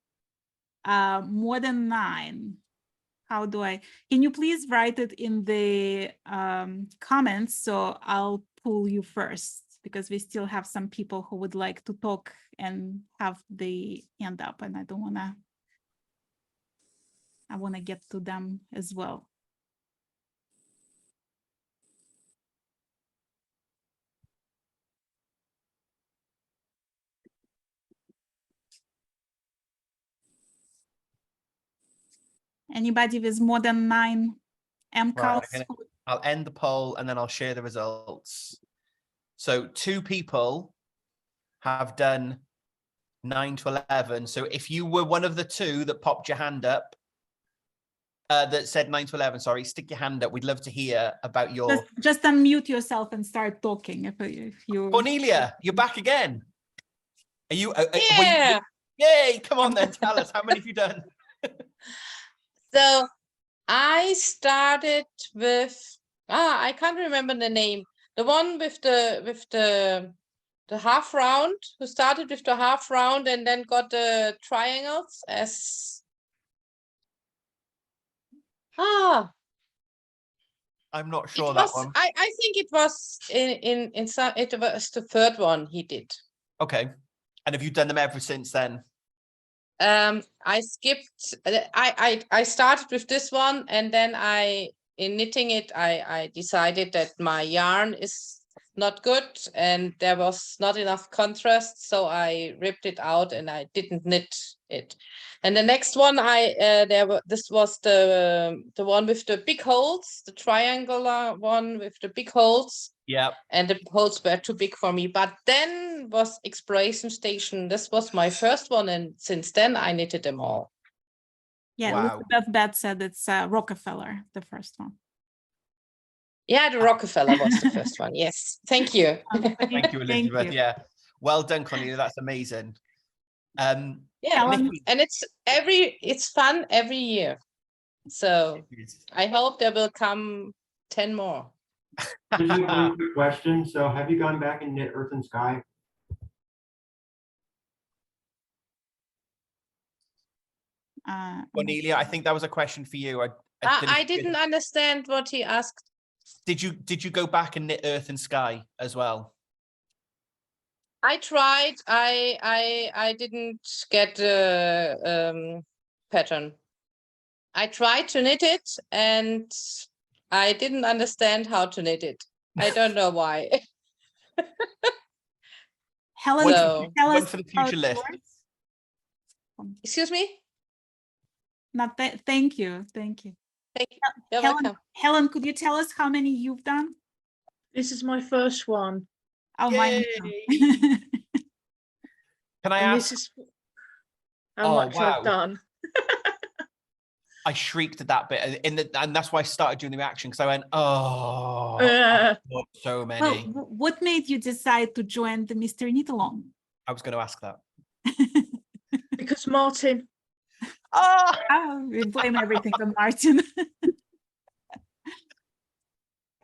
Speaker 1: more than 9, can you please write it in the comments, so I'll pull you first, because we still have some people who would like to talk and have the hand up, and I want to get to them as well. Anybody with more than 9 MKALs?
Speaker 8: Right, I'll end the poll and then I'll share the results. So 2 people have done 9 to 11. So if you were one of the 2 that popped your hand up, that said 9 to 11, sorry, stick your hand up. We'd love to hear about your...
Speaker 1: Just unmute yourself and start talking. If you...
Speaker 8: Cornelia, you're back again. Are you...
Speaker 21: Yeah.
Speaker 8: Yay, come on then, tell us, how many have you done?
Speaker 21: So I started with, I can't remember the name. The one with the half round, who started with the half round and then got the triangles as...
Speaker 8: I'm not sure
Speaker 21: that
Speaker 8: one.
Speaker 21: I think it was in some, it was the 3rd one he did.
Speaker 8: Okay. And have you done them ever since then?
Speaker 21: I skipped, I started with this one, and then in knitting it, I decided that my yarn is not good and there was not enough contrast, so I ripped it out and I didn't knit it. And the next one this was the one with the big holes, the triangular one with the big holes.
Speaker 8: Yeah.
Speaker 21: And the holes were too big for me. But then was Exploration Station. This was my first one, and since then I knitted them all.
Speaker 1: Yeah,
Speaker 21: wow.
Speaker 1: Elizabeth Beth said it's Rockefeller, the first one.
Speaker 21: Yeah, the Rockefeller was the first one. Yes, thank you.
Speaker 8: Thank you, Elizabeth.
Speaker 1: you.
Speaker 8: Yeah, well done, Cornelia. That's amazing.
Speaker 21: Yeah, and it's fun every year. So I hope there will come 10 more.
Speaker 11: Just a really quick question. So have you gone back and knit Earth and Sky?
Speaker 8: Cornelia, I think that was a question for you.
Speaker 21: I didn't understand what he asked.
Speaker 8: Did you go back and knit Earth and Sky as well?
Speaker 21: I tried. I didn't get a pattern. I tried to knit it and I didn't understand how to knit it. I don't know why.
Speaker 1: Helen,
Speaker 21: So,
Speaker 1: tell
Speaker 8: one
Speaker 1: us
Speaker 8: for the
Speaker 1: how
Speaker 8: future
Speaker 1: it
Speaker 8: list.
Speaker 1: works.
Speaker 21: Excuse me?
Speaker 1: No, thank you. Thank you.
Speaker 21: Thank you. You're
Speaker 1: Helen,
Speaker 21: welcome.
Speaker 1: Helen, could you tell us how many you've done?
Speaker 3: This is my first one.
Speaker 1: Oh, mine.
Speaker 8: Can I
Speaker 3: And
Speaker 8: ask?
Speaker 3: this is how much I've done.
Speaker 8: I shrieked at that bit and that's why I started doing the reaction, because I went, oh, I've got so many.
Speaker 1: Well, what made you decide to join the Mr. Knit Along?
Speaker 8: I was going to ask that.
Speaker 3: Because Martyn.
Speaker 1: Oh, we blame everything on Martyn.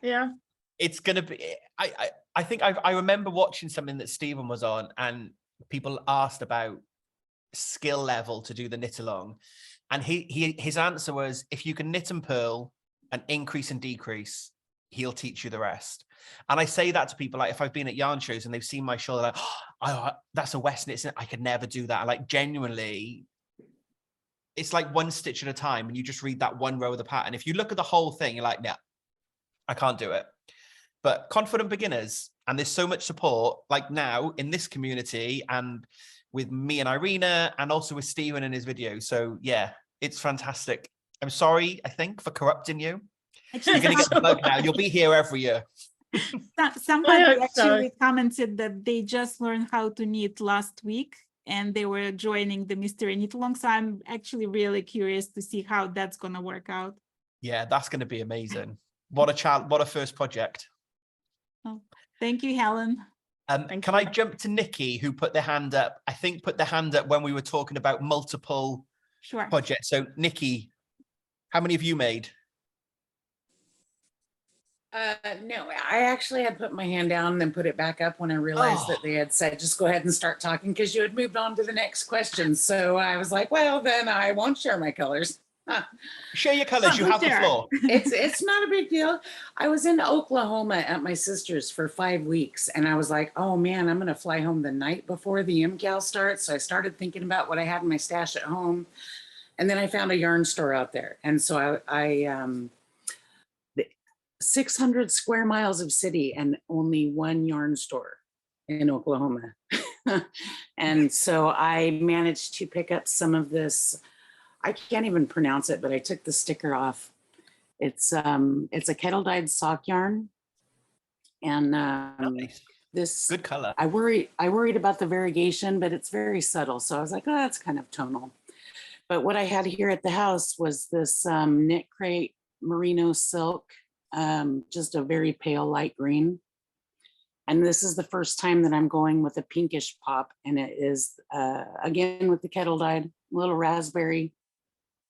Speaker 3: Yeah.
Speaker 8: It's going to be, I think I remember watching something that Stephen was on and people asked about skill level to do the knit along. And his answer was, if you can knit and purl and increase and decrease, he'll teach you the rest. And I say that to people, like if I've been at yarn shows and they've seen my shoulder, like, oh, that's a Westknits, I could never do that. Like genuinely, it's like one stitch at a time and you just read that one row of the pattern. If you look at the whole thing, you're like, no, I can't do it. But confident beginners, and there's so much support, like now in this community and with me and Irina, and also with Stephen in his video. So yeah, it's fantastic. I'm sorry, I think, for corrupting you. You're going to get the bug now. You'll be here every year.
Speaker 1: Somebody actually commented that they just learned how to knit last week and they were joining the Mr. Knit Along. So I'm actually really curious to see how that's going to work out.
Speaker 8: Yeah, that's going to be amazing. What a child! What a first project.
Speaker 1: Oh, thank you, Helen.
Speaker 8: Can I jump to Nikki, who put their hand up? I think put their hand up when we were talking about multiple projects. So Nikki, how many have you made?
Speaker 9: No, I actually had put my hand down and then put it back up when I realized that they had said, just go ahead and start talking because you had moved on to the next question. So I was like, well, then I won't share my colors.
Speaker 8: Share your colors, you have the floor.
Speaker 9: It's not a big deal. I was in Oklahoma at my sister's for 5 weeks and I was like, oh man, I'm gonna fly home the night before the MKAL starts. So I started thinking about what I had in my stash at home. And then I found a yarn store out there. And so I 600 square miles of city and only one yarn store in Oklahoma. And so I managed to pick up some of this, I can't even pronounce it, but I took the sticker off. It's a kettle dyed sock yarn. And
Speaker 8: nice.
Speaker 9: This
Speaker 8: good color.
Speaker 9: I worried about the variegation, but it's very subtle. So I was like, oh, that's kind of tonal. But what I had here at the house was this knit crate merino silk, just a very pale light green. And this is the first time that I'm going with a pinkish pop, and it is again with the kettle dyed little raspberry.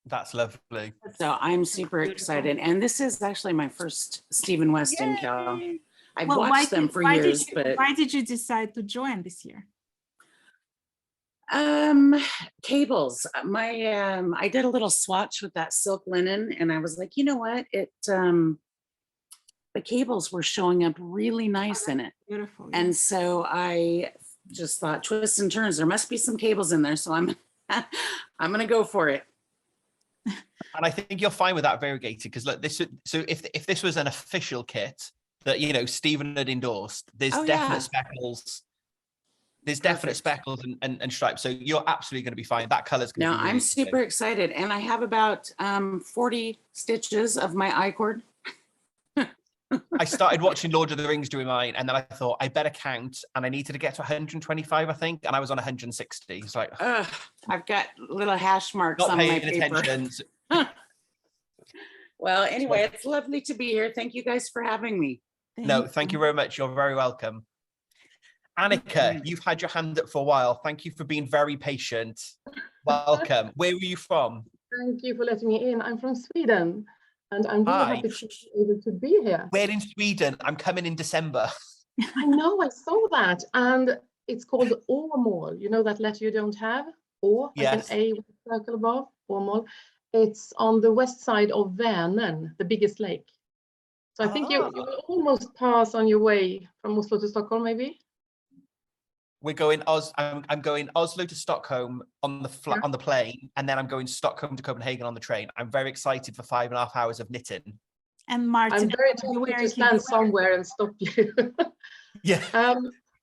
Speaker 8: That's lovely.
Speaker 9: So I'm super excited. And this is actually my first Stephen West MKAL. I've watched them for years, but
Speaker 1: why did you decide to join this year?
Speaker 9: Cables. I did a little swatch with that silk linen, and I was like, you know what? The cables were showing up really nice in it.
Speaker 1: Beautiful.
Speaker 9: And so I just thought, twists and turns, there must be some cables in there. So I'm gonna go for it.
Speaker 8: And I think you're fine with that variegated, because look, if this was an official kit that Stephen had endorsed, there's definite speckles. There's definite speckles and stripes. So you're absolutely going to be fine. That color's going to be really
Speaker 9: I'm super excited. And I have about 40 stitches of my I-cord.
Speaker 8: I started watching Lord of the Rings doing mine, and then I thought I better count, and I needed to get to 125, I think, and I was on 160. It's like,
Speaker 9: I've got little hash marks
Speaker 8: not
Speaker 9: on my
Speaker 8: paying
Speaker 9: paper.
Speaker 8: attention.
Speaker 9: Well, anyway, it's lovely to be here. Thank you guys for having me.
Speaker 8: No, thank you very much. You're very welcome. Annika, you've had your hand up for a while. Thank you for being very patient. Welcome. Where were you from?
Speaker 23: Thank you for letting me in. I'm from Sweden, and I'm really happy to be able to be here.
Speaker 8: Where in Sweden? I'm coming in December.
Speaker 23: I know, I saw that. And it's called Åmål. You know that letter you don't have? Or,
Speaker 8: yes.
Speaker 23: Like an A with a circle above, Åmål. It's on the west side of Vänern, the biggest lake. So I think you will almost pass on your way from Oslo to Stockholm, maybe?
Speaker 8: We're going I'm going Oslo to Stockholm on the on the plane, and then I'm going Stockholm to Copenhagen on the train. I'm very excited for 5.5 hours of knitting.
Speaker 1: And Martyn,
Speaker 23: I'm very tempted to stand somewhere and stop you.
Speaker 8: Yeah.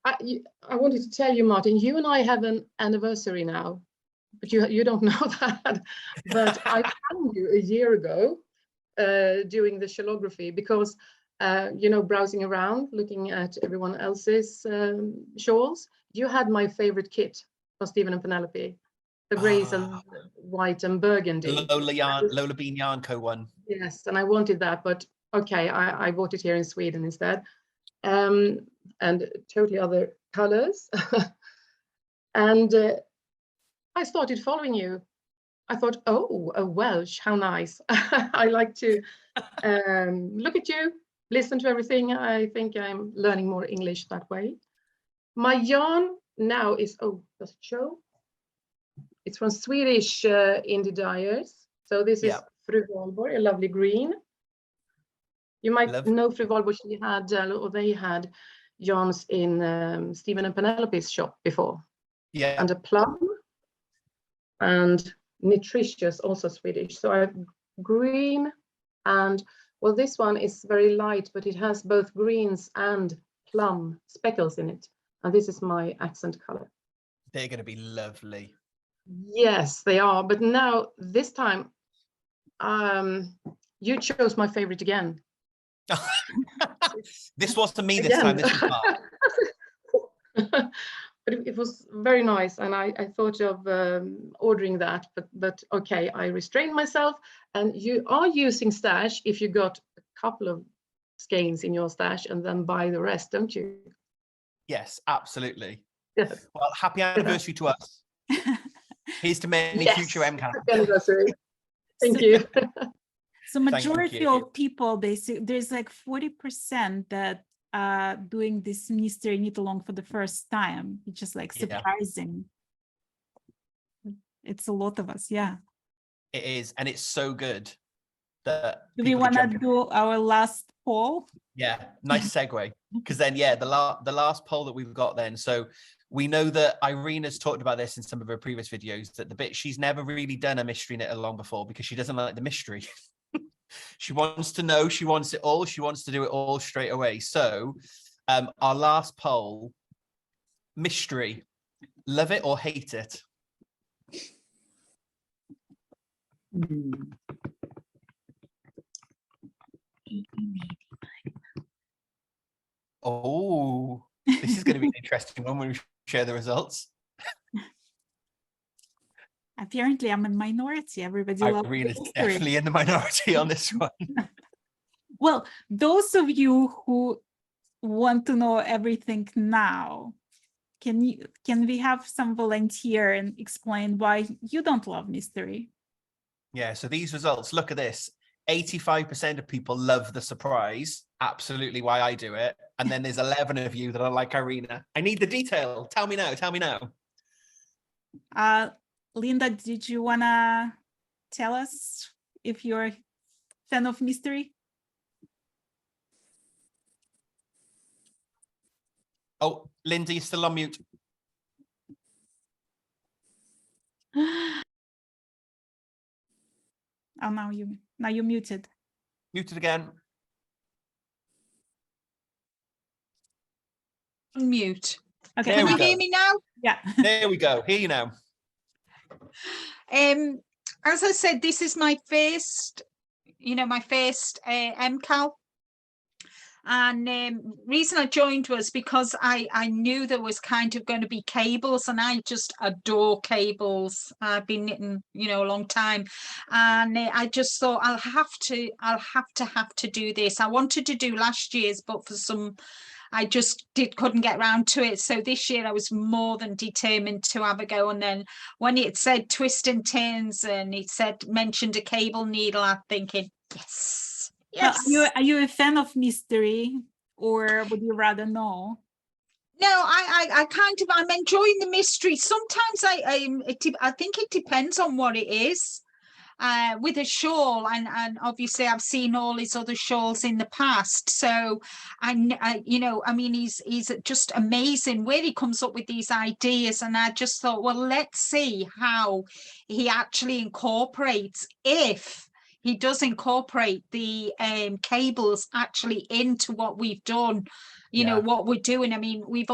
Speaker 23: I wanted to tell you, Martyn, you and I have an anniversary now, but you don't know that. But I found you a year ago doing the shellography because, you know, browsing around, looking at everyone else's shawls. You had my favorite kit for Stephen and Penelope, the grays and white and burgundy.
Speaker 8: Lola Bean Yarn Co. one.
Speaker 23: Yes, and I wanted that, but okay, I bought it here in Sweden instead. And totally other colors. And I started following you. I thought, oh, a Welsh, how nice. I like to look at you, listen to everything. I think I'm learning more English that way. My yarn now is, does it show? It's from Swedish indie dyers. So this is Fru Valborg, a lovely green. You might know Fru Valborg, she had, or they had yarns in Stephen and Penelope's shop before.
Speaker 8: Yeah.
Speaker 23: And a plum and nutritious, also Swedish. So I have green and, well, this one is very light, but it has both greens and plum speckles in it. And this is my accent color.
Speaker 8: They're going to be lovely.
Speaker 23: Yes, they are. But now this time, you chose my favorite again.
Speaker 8: This wasn't me this time. This was Mark.
Speaker 23: But it was very nice, and I thought of ordering that, but okay, I restrained myself. And you are using stash if you got a couple of skeins in your stash, and then buy the rest, don't you?
Speaker 8: Yes, absolutely.
Speaker 23: Yes.
Speaker 8: Well, happy anniversary to us. Here's to many future MKAL.
Speaker 23: Happy anniversary. Thank you.
Speaker 1: So majority of people, basically, there's like 40% that doing this mystery knit along for the first time, which is like surprising. It's a lot of us, yeah.
Speaker 8: It is, and it's so good that.
Speaker 1: Do we want to do our last poll?
Speaker 8: Yeah, nice segue. Because then, yeah, the last poll that we've got then. So we know that Irina's talked about this in some of her previous videos, that the bit she's never really done a mystery knit along before because she doesn't like the mystery. She wants to know, she wants it all, she wants to do it all straight away. So our last poll, mystery, love it or hate it? Oh, this is going to be an interesting one when we share the results.
Speaker 1: Apparently, I'm in minority. Everybody loves
Speaker 8: Irina's definitely in the minority on this one.
Speaker 1: Well, those of you who want to know everything now, can we have some volunteer and explain why you don't love mystery?
Speaker 8: Yeah, so these results, look at this. 85% of people love the surprise. Absolutely why I do it. And then there's 11 of you that are like Irina. I need the detail. Tell me now. Tell me now.
Speaker 1: Linda, did you want to tell us if you're a fan of mystery?
Speaker 8: Oh, Linda, you're still on mute.
Speaker 1: Oh, now you're muted.
Speaker 8: Muted again.
Speaker 5: Mute.
Speaker 1: Okay.
Speaker 5: Can you hear me now?
Speaker 1: Yeah.
Speaker 8: There we go. Hear you now.
Speaker 5: As I said, this is my first, MKAL. And reason I joined was because I knew there was kind of going to be cables, and I just adore cables. I've been knitting, a long time, and I just thought I'll have to do this. I wanted to do last year's, but for some, I just couldn't get around to it. So this year I was more than determined to have a go. And then when it said twist and turns and it mentioned a cable needle, I'm thinking, yes. Yes.
Speaker 1: Well, are you a fan of mystery, or would you rather know?
Speaker 5: No, I'm enjoying the mystery. Sometimes I think it depends on what it is. with a shawl, and obviously I've seen all his other shawls in the past. So you know, I mean, he's just amazing where he comes up with these ideas. And I just thought, well, let's see how he actually incorporates, if he does incorporate the cables actually into what we've done, you know, what we're doing. I mean, we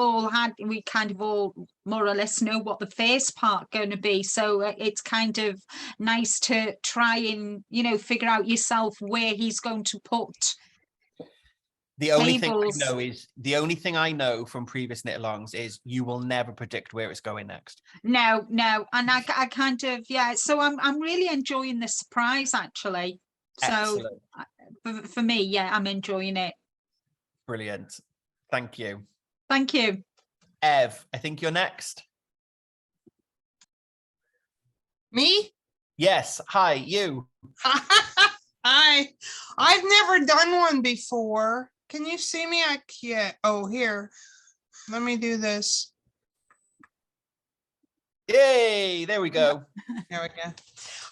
Speaker 5: kind of all more or less know what the face part going to be. So it's kind of nice to try and, you know, figure out yourself where he's going to put
Speaker 8: the only
Speaker 5: cables.
Speaker 8: The only thing I know from previous knit alongs is you will never predict where it's going next.
Speaker 5: No. And I kind of, so I'm really enjoying the surprise, actually. So for me, I'm enjoying it.
Speaker 8: Brilliant. Thank you.
Speaker 5: Thank you.
Speaker 8: Ev, I think you're next.
Speaker 10: Me?
Speaker 8: Yes. Hi, you.
Speaker 10: Hi. I've never done one before. Can you see me? I can't. Oh, here. Let me do this.
Speaker 8: Yay, there we go.
Speaker 10: There we go.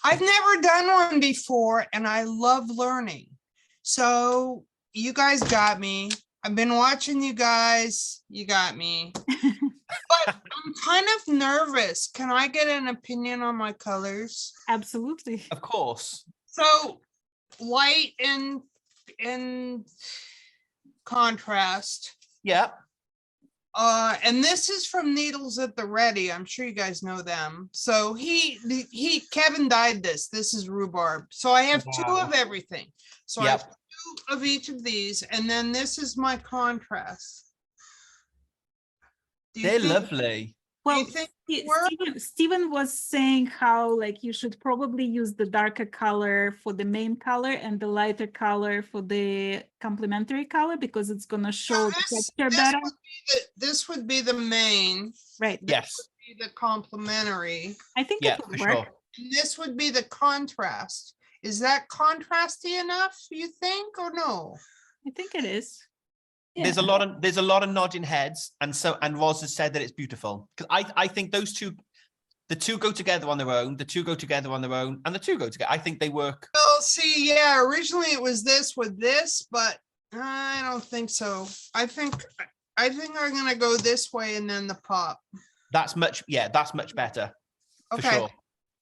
Speaker 10: I've never done one before, and I love learning. So you guys got me. I've been watching you guys. You got me. But I'm kind of nervous. Can I get an opinion on my colors?
Speaker 1: Absolutely.
Speaker 8: Of course.
Speaker 10: So light and contrast.
Speaker 8: Yeah.
Speaker 10: And this is from Needles at the Ready. I'm sure you guys know them. So Kevin dyed this. This is rhubarb. So I have two of everything. So I have two of each of these, and then this is my contrast.
Speaker 8: They're lovely.
Speaker 1: Well, Stephen was saying how like you should probably use the darker color for the main color and the lighter color for the complementary color, because it's going to show the texture better.
Speaker 10: This would be the main.
Speaker 1: Right.
Speaker 8: Yes.
Speaker 10: This would be the complementary.
Speaker 1: I think it would work.
Speaker 8: Sure.
Speaker 10: And this would be the contrast. Is that contrasty enough, you think, or no?
Speaker 1: I think it is.
Speaker 8: Yeah. There's a lot of nodding heads, and Roz has said that it's beautiful, because I think those two, the two go together on their own, the two go together on their own, and the two go together. I think they work.
Speaker 10: Well, see, originally it was this with this, but I don't think so. I think I'm gonna go this way and then the pop.
Speaker 8: That's much better.
Speaker 10: Okay.
Speaker 8: For sure.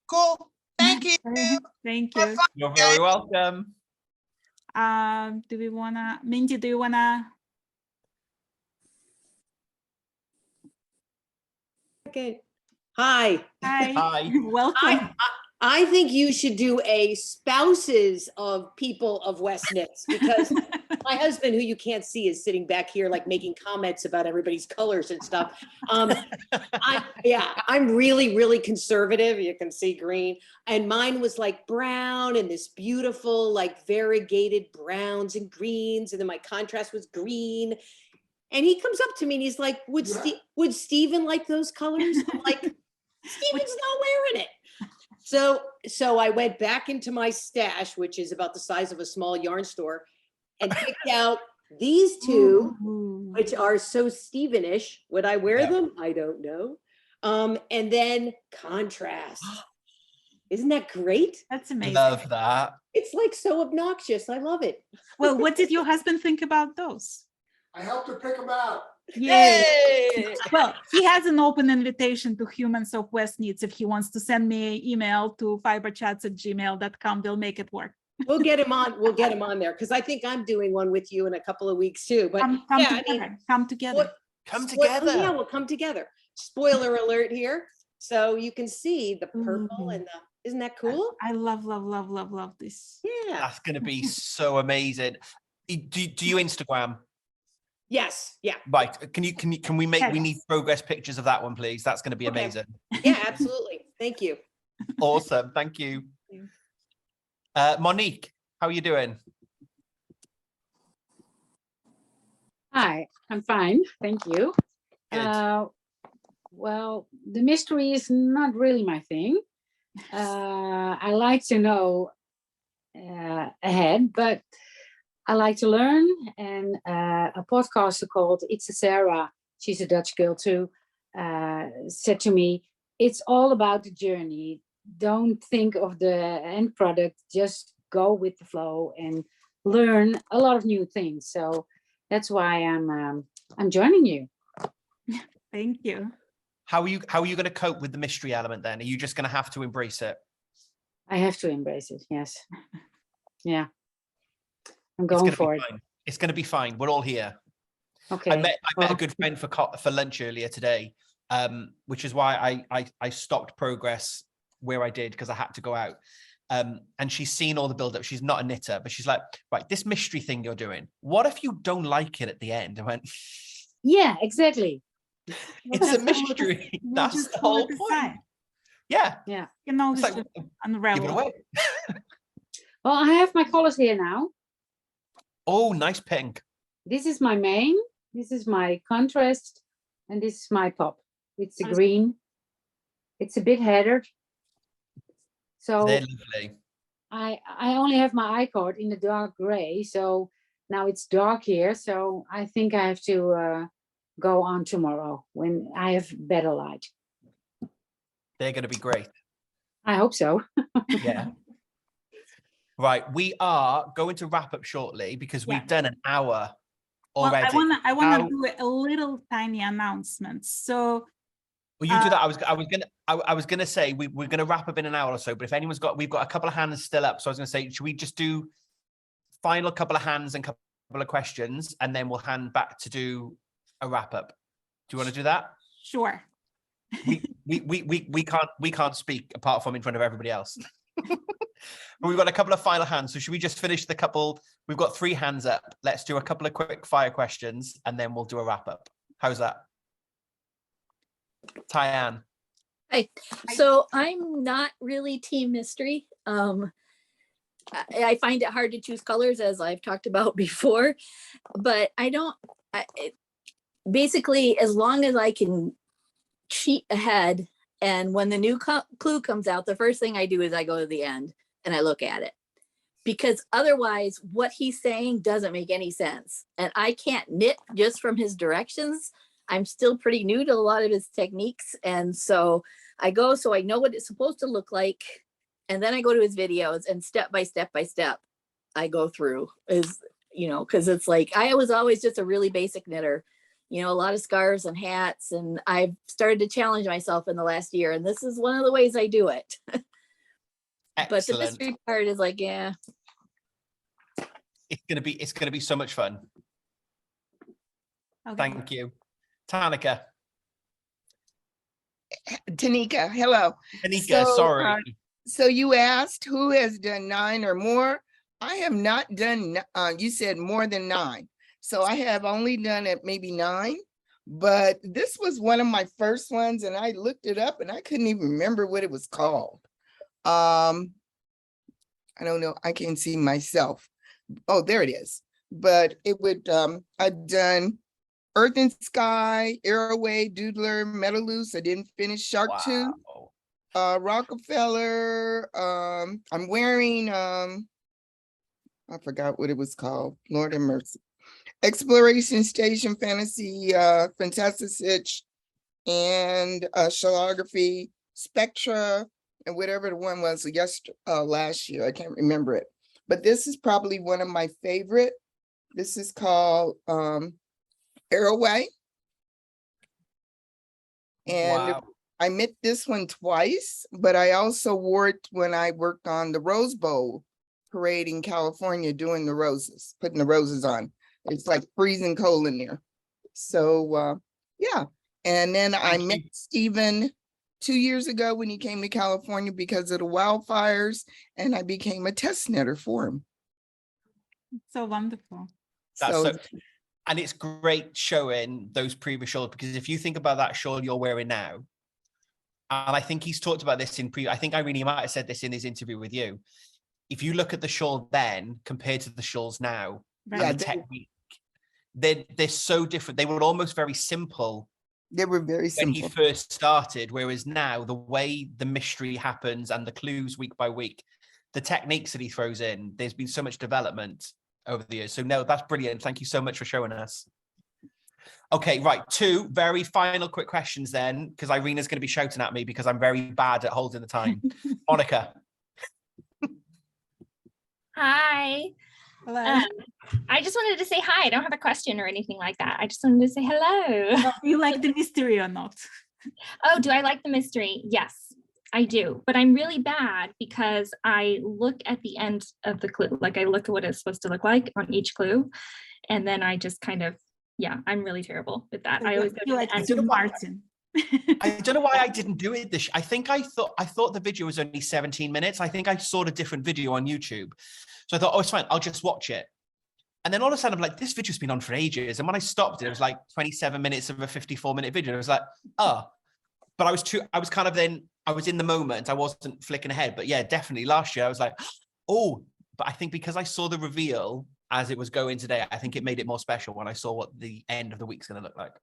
Speaker 10: Cool. Thank you.
Speaker 1: Thank you.
Speaker 8: You're very welcome.
Speaker 1: Do we wanna, Mindy? Do you wanna?
Speaker 12: Okay. Hi.
Speaker 1: Hi. Welcome.
Speaker 12: I think you should do a spouses of people of Westknits, because my husband, who you can't see, is sitting back here like making comments about everybody's colors and stuff. I'm really, really conservative. You can see green, and mine was like brown and this beautiful like variegated browns and greens, and then my contrast was green. And he comes up to me and he's like, would Stephen like those colors? I'm like, Stephen's not wearing it. So I went back into my stash, which is about the size of a small yarn store, and picked out these two, which are so Stephenish. Would I wear them? I don't know. And then contrast. Isn't that great?
Speaker 1: That's amazing.
Speaker 8: Love that.
Speaker 12: It's like so obnoxious. I love it.
Speaker 1: Well, what did your husband think about those?
Speaker 13: I helped her pick them out.
Speaker 1: Yay! Well, he has an open invitation to Humans of Westknits. If he wants to send me an email to fiberchats@gmail.com, we'll make it work.
Speaker 12: We'll get him on. We'll get him on there, because I think I'm doing one with you in a couple of weeks too. But
Speaker 1: come together. Come together.
Speaker 12: Yeah, we'll come together. Spoiler alert here, so you can see the purple and the. Isn't that cool?
Speaker 1: I love this.
Speaker 12: Yeah,
Speaker 8: that's gonna be so amazing. Do you Instagram?
Speaker 12: Yes. Yeah.
Speaker 8: Right. Can we make? We need progress pictures of that one, please. That's going to be amazing.
Speaker 12: Yeah, absolutely. Thank you.
Speaker 8: Awesome. Thank you. Monique, how are you doing?
Speaker 6: Hi, I'm fine. Thank you. Well, the mystery is not really my thing. I like to know ahead, but I like to learn. And a podcaster called It's a Sarah, she's a Dutch girl too, said to me, it's all about the journey. don't think of the end product, just go with the flow and learn a lot of new things. So that's why I'm joining you.
Speaker 1: Thank you.
Speaker 8: How are you going to cope with the mystery element then? Are you just going to have to embrace it?
Speaker 6: I have to embrace it. Yes. Yeah. I'm going for it.
Speaker 8: It's going to be fine. We're all here.
Speaker 6: Okay.
Speaker 8: I met a good friend for lunch earlier today, which is why I stopped progress where I did, because I had to go out. And she's seen all the build up. She's not a knitter, but she's like, right, this mystery thing you're doing, what if you don't like it at the end? I went,
Speaker 6: yeah, exactly.
Speaker 8: It's a mystery. That's the whole point. Yeah.
Speaker 6: Yeah.
Speaker 1: You know,
Speaker 8: it's like,
Speaker 1: unravel.
Speaker 8: give it away.
Speaker 6: Well, I have my colors here now.
Speaker 8: Oh, nice pink.
Speaker 6: This is my main, this is my contrast, and this is my pop. It's the green. It's a bit heathered. So
Speaker 8: they're lovely.
Speaker 6: I only have my I-cord in the dark gray, so now it's dark here. So I think I have to go on tomorrow when I have better light.
Speaker 8: They're going to be great.
Speaker 6: I hope so.
Speaker 8: Yeah. Right, we are going to wrap up shortly because we've done an hour already.
Speaker 1: Well, I wanna do a little tiny announcement. So
Speaker 8: well, you do that. I was gonna say we're gonna wrap up in an hour or so, but if anyone's we've got a couple of hands still up. So I was gonna say, should we just do final couple of hands and couple of questions, and then we'll hand back to do a wrap up? Do you want to do that?
Speaker 1: Sure.
Speaker 8: We can't speak apart from in front of everybody else. But we've got a couple of final hands. So should we just finish the couple? We've got 3 hands up. Let's do a couple of quick fire questions and then we'll do a wrap up. How's that? Tyann.
Speaker 22: Hey, so I'm not really team mystery. I find it hard to choose colors, as I've talked about before, but basically, as long as I can cheat ahead, and when the new clue comes out, the first thing I do is I go to the end and I look at it, because otherwise what he's saying doesn't make any sense. And I can't knit just from his directions. I'm still pretty new to a lot of his techniques. And so I go, so I know what it's supposed to look like. And then I go to his videos and step by step I go through, is, because it's like, I was always just a really basic knitter, a lot of scarves and hats. And I've started to challenge myself in the last year. And this is one of the ways I do it. But the mystery part is like, yeah.
Speaker 8: It's gonna be so much fun.
Speaker 1: Okay.
Speaker 8: Thank you. Tanika,
Speaker 16: hello.
Speaker 8: Tanika, sorry.
Speaker 16: So you asked who has done 9 or more. I have not done, you said more than 9. So I have only done it maybe 9, but this was one of my first ones and I looked it up and I couldn't even remember what it was called. I don't know. I can't see myself. Oh, there it is. But it would, I've done Earth and Sky, Arrowway, Doodler, Metalloose. I didn't finish Shark Tooth. Rockefeller. I'm wearing, I forgot what it was called. Lord have mercy. Exploration Station, Fantasy, Fantastic Stitch, and Shellography, Spectra, and whatever the one was last year. I can't remember it. But this is probably one of my favorite. This is called Arrowway. And I knit this one twice, but I also wore it when I worked on the Rose Bowl parade in California doing the roses, putting the roses on. It's like freezing cold in there. So yeah. And then I met Stephen 2 years ago when he came to California because of the wildfires, and I became a test knitter for him.
Speaker 1: So wonderful.
Speaker 8: And it's great showing those previous shawls, because if you think about that shawl you're wearing now, and I think he's talked about this I think Irene might have said this in his interview with you. If you look at the shawl then compared to the shawls now, and the technique, they're so different. They were almost very simple.
Speaker 16: They were very simple
Speaker 8: when he first started, whereas now the way the mystery happens and the clues week by week, the techniques that he throws in, there's been so much development over the years. So no, that's brilliant. Thank you so much for showing us. Okay, right. 2 very final quick questions then, because Irina's going to be shouting at me because I'm very bad at holding the time. Monica.
Speaker 4: Hi.
Speaker 1: Hello.
Speaker 4: I just wanted to say hi. I don't have a question or anything like that. I just wanted to say hello.
Speaker 1: Do you like the mystery or not?
Speaker 4: Oh, do I like the mystery? Yes, I do. But I'm really bad because I look at the end of the clue. Like I look at what it's supposed to look like on each clue. And then I just kind of, yeah, I'm really terrible with that. I always go to the end.
Speaker 1: Martyn.
Speaker 8: I don't know why I didn't do it this. I think I thought the video was only 17 minutes. I think I saw a different video on YouTube. So I thought, oh, it's fine. I'll just watch it. And then all of a sudden I'm like, this video's been on for ages. And when I stopped it was like 27 minutes of a 54-minute video. I was like, oh, but I was in the moment. I wasn't flicking ahead. But yeah, definitely last year I was like, oh, but I think because I saw the reveal as it was going today, I think it made it more special when I saw what the end of the week's going to look like.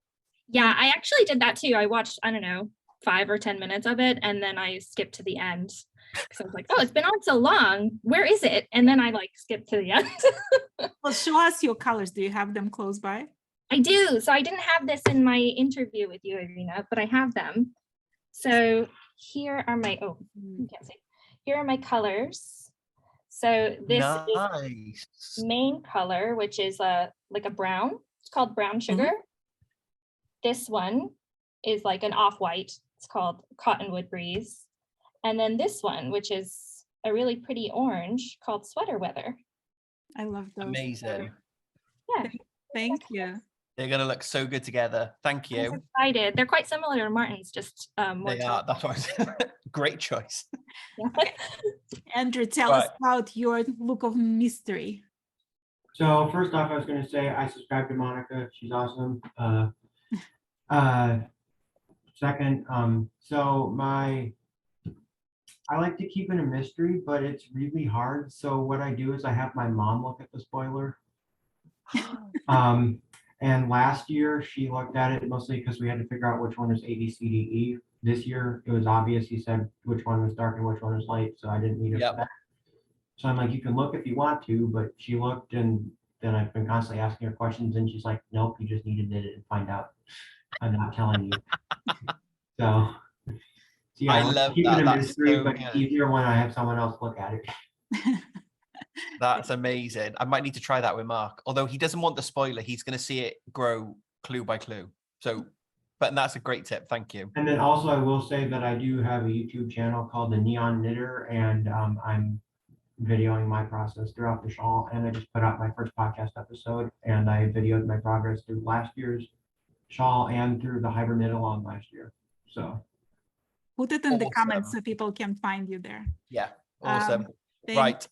Speaker 4: Yeah, I actually did that too. I watched, I don't know, 5 or 10 minutes of it. And then I skipped to the end. Because I was like, oh, it's been on so long. Where is it? And then I like skipped to the end.
Speaker 1: Well, show us your colors. Do you have them close by?
Speaker 4: I do. So I didn't have this in my interview with you, Irina, but I have them. So here are my, oh, you can't see. Here are my colors. So this is main color, which is like a brown. It's called brown sugar. This one is like an off-white. It's called Cottonwood Breeze. And then this one, which is a really pretty orange called Sweater Weather.
Speaker 1: I love those.
Speaker 8: Amazing.
Speaker 4: Yeah.
Speaker 1: Thank you.
Speaker 8: They're going to look so good together. Thank you.
Speaker 4: I'm excited. They're quite similar to Martyn's, just more.
Speaker 8: They are. That's what I was. Great choice.
Speaker 1: Andrew, tell us about your look of mystery.
Speaker 11: So first off, I was going to say I subscribe to Monica. She's awesome. Second, so I like to keep it a mystery, but it's really hard. So what I do is I have my mom look at the spoiler. And last year she looked at it mostly because we had to figure out which one was A, B, C, D, E. This year it was obvious. He said which one was dark and which one was light, so I didn't need it for that. So I'm like, you can look if you want to, but she looked, and then I've been constantly asking her questions, and she's like, nope, you just need to knit it and find out. I'm not telling you. So yeah,
Speaker 8: I love
Speaker 11: keep
Speaker 8: that.
Speaker 11: it a
Speaker 8: That's
Speaker 11: mystery,
Speaker 8: so
Speaker 11: but
Speaker 8: good.
Speaker 11: easier when I have someone else look at it.
Speaker 8: That's amazing. I might need to try that with Mark. Although he doesn't want the spoiler, he's going to see it grow clue by clue. So, but that's a great tip. Thank you.
Speaker 11: And then also I will say that I do have a YouTube channel called The Neon Knitter, and I'm videoing my process throughout the shawl. And I just put out my first podcast episode, and I videoed my progress through last year's shawl and through the Hybrid Knit Along last year. So
Speaker 1: put it in the comments so people can find you there.
Speaker 8: Yeah, awesome.
Speaker 1: Thank
Speaker 8: Right,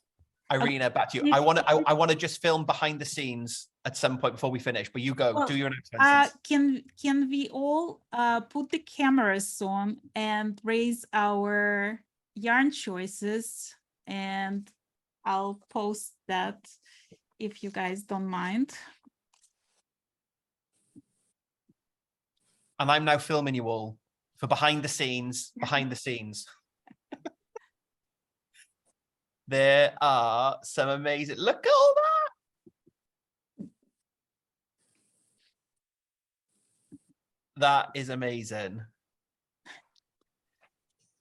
Speaker 8: Irina, back to you. I want to just film behind the scenes at some point before we finish, but you go.
Speaker 1: Well,
Speaker 8: do your announcements.
Speaker 1: Can we all put the cameras on and raise our yarn choices, and I'll post that if you guys don't mind.
Speaker 8: And I'm now filming you all for behind the scenes. There are some amazing, look at all that. That is amazing.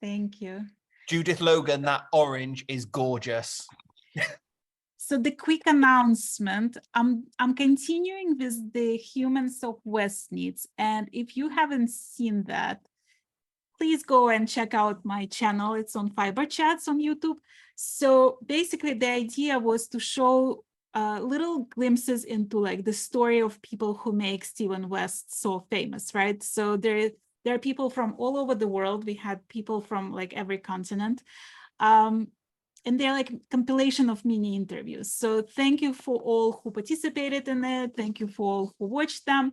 Speaker 1: Thank you.
Speaker 8: Judith Logan, that orange is gorgeous.
Speaker 1: So the quick announcement, I'm continuing with the Humans of Westknits, and if you haven't seen that, please go and check out my channel. It's on Fiberchats on YouTube. So basically the idea was to show little glimpses into like the story of people who make Stephen West so famous, right? So there are people from all over the world. We had people from like every continent. And they're like compilation of mini interviews. So thank you for all who participated in it. Thank you for all who watched them.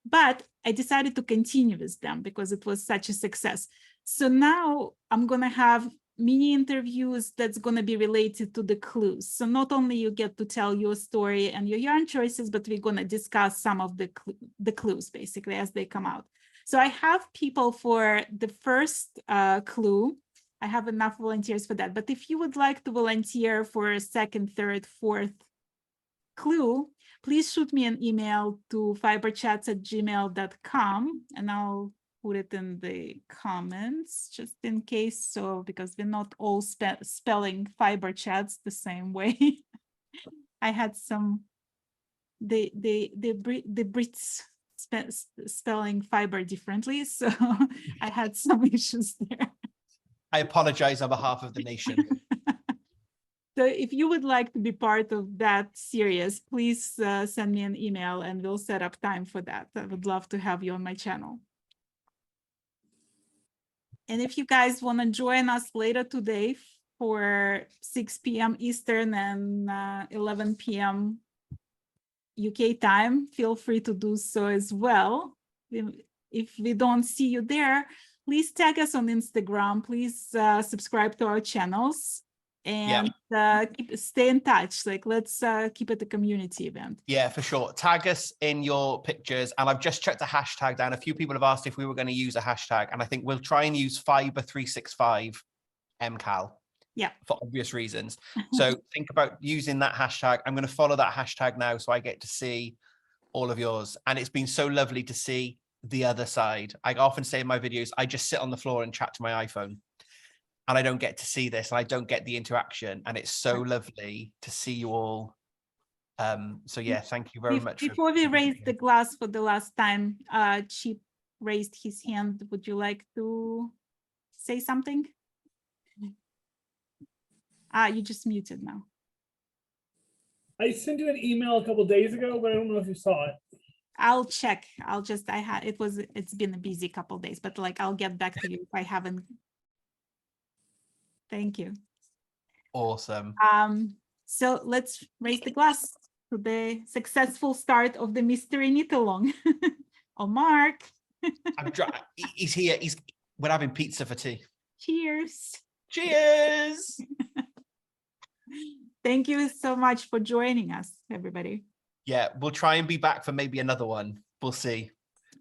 Speaker 1: But I decided to continue with them because it was such a success. So now I'm going to have mini interviews that's going to be related to the clues. So not only you get to tell your story and your yarn choices, but we're going to discuss some of the clues basically as they come out. So I have people for the first clue. I have enough volunteers for that. But if you would like to volunteer for a second, third, fourth clue, please shoot me an email to fiberchats@gmail.com, and I'll put it in the comments just in case. So because we're not all spelling fiber chats the same way. I had some the Brits spelling fiber differently, so I had some issues there.
Speaker 8: I apologize on behalf of the nation.
Speaker 1: So if you would like to be part of that series, please send me an email and we'll set up time for that. I would love to have you on my channel. And if you guys want to join us later today for 6 p.m. Eastern and 11 p.m. UK time, feel free to do so as well. If we don't see you there, please tag us on Instagram. Please subscribe to our channels and stay in touch. Like, let's keep it a community event.
Speaker 8: Yeah, for sure. Tag us in your pictures. And I've just checked the hashtag down. A few people have asked if we were going to use a hashtag, and I think we'll try and use Fiber365 MKAL.
Speaker 1: Yeah.
Speaker 8: For obvious reasons. So think about using that hashtag. I'm going to follow that hashtag now so I get to see all of yours. And it's been so lovely to see the other side. I often say in my videos, I just sit on the floor and chat to my iPhone. And I don't get to see this, and I don't get the interaction. And it's so lovely to see you all. So yeah, thank you very much.
Speaker 1: Before we raise the glass for the last time, Chip raised his hand. Would you like to say something? You just muted now.
Speaker 14: I sent you an email a couple of days ago, but I don't know if you saw it.
Speaker 1: I'll check. It's been a busy couple of days, but like I'll get back to you if I haven't. Thank you.
Speaker 8: Awesome.
Speaker 1: So let's raise the glass to the successful start of the mystery knit along. Oh, Mark.
Speaker 8: He's here. We're having pizza for tea.
Speaker 1: Cheers.
Speaker 8: Cheers.
Speaker 1: Thank you so much for joining us, everybody.
Speaker 8: Yeah, we'll try and be back for maybe another one. We'll see.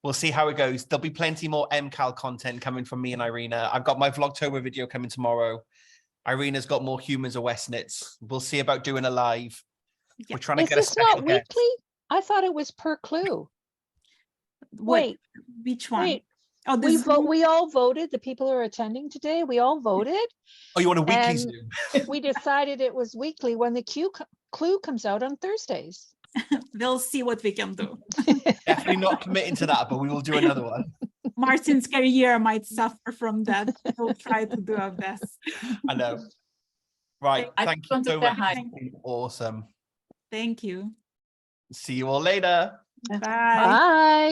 Speaker 8: We'll see how it goes. There'll be plenty more MKAL content coming from me and Irina. I've got my Vlogtober video coming tomorrow. Irina's got more Humans of Westknits. We'll see about doing a live. Yeah. We're trying to get a special
Speaker 15: not weekly?
Speaker 8: guest.
Speaker 15: I thought it was per clue.
Speaker 1: Wait, which one?
Speaker 15: Wait.
Speaker 1: Oh,
Speaker 15: we all voted. The people who are attending today, we all voted.
Speaker 8: Oh, you want a weekly Zoom?
Speaker 15: We decided it was weekly when the clue comes out on Thursdays.
Speaker 1: We'll see what we can do.
Speaker 8: Definitely not committing to that, but we will do another one.
Speaker 1: Martyn's career might suffer from that. We'll try to do our best.
Speaker 8: I know. Right. Thank you so much. It's been awesome.
Speaker 1: Thank you.
Speaker 8: See you all later.
Speaker 1: Bye.
Speaker 15: Bye.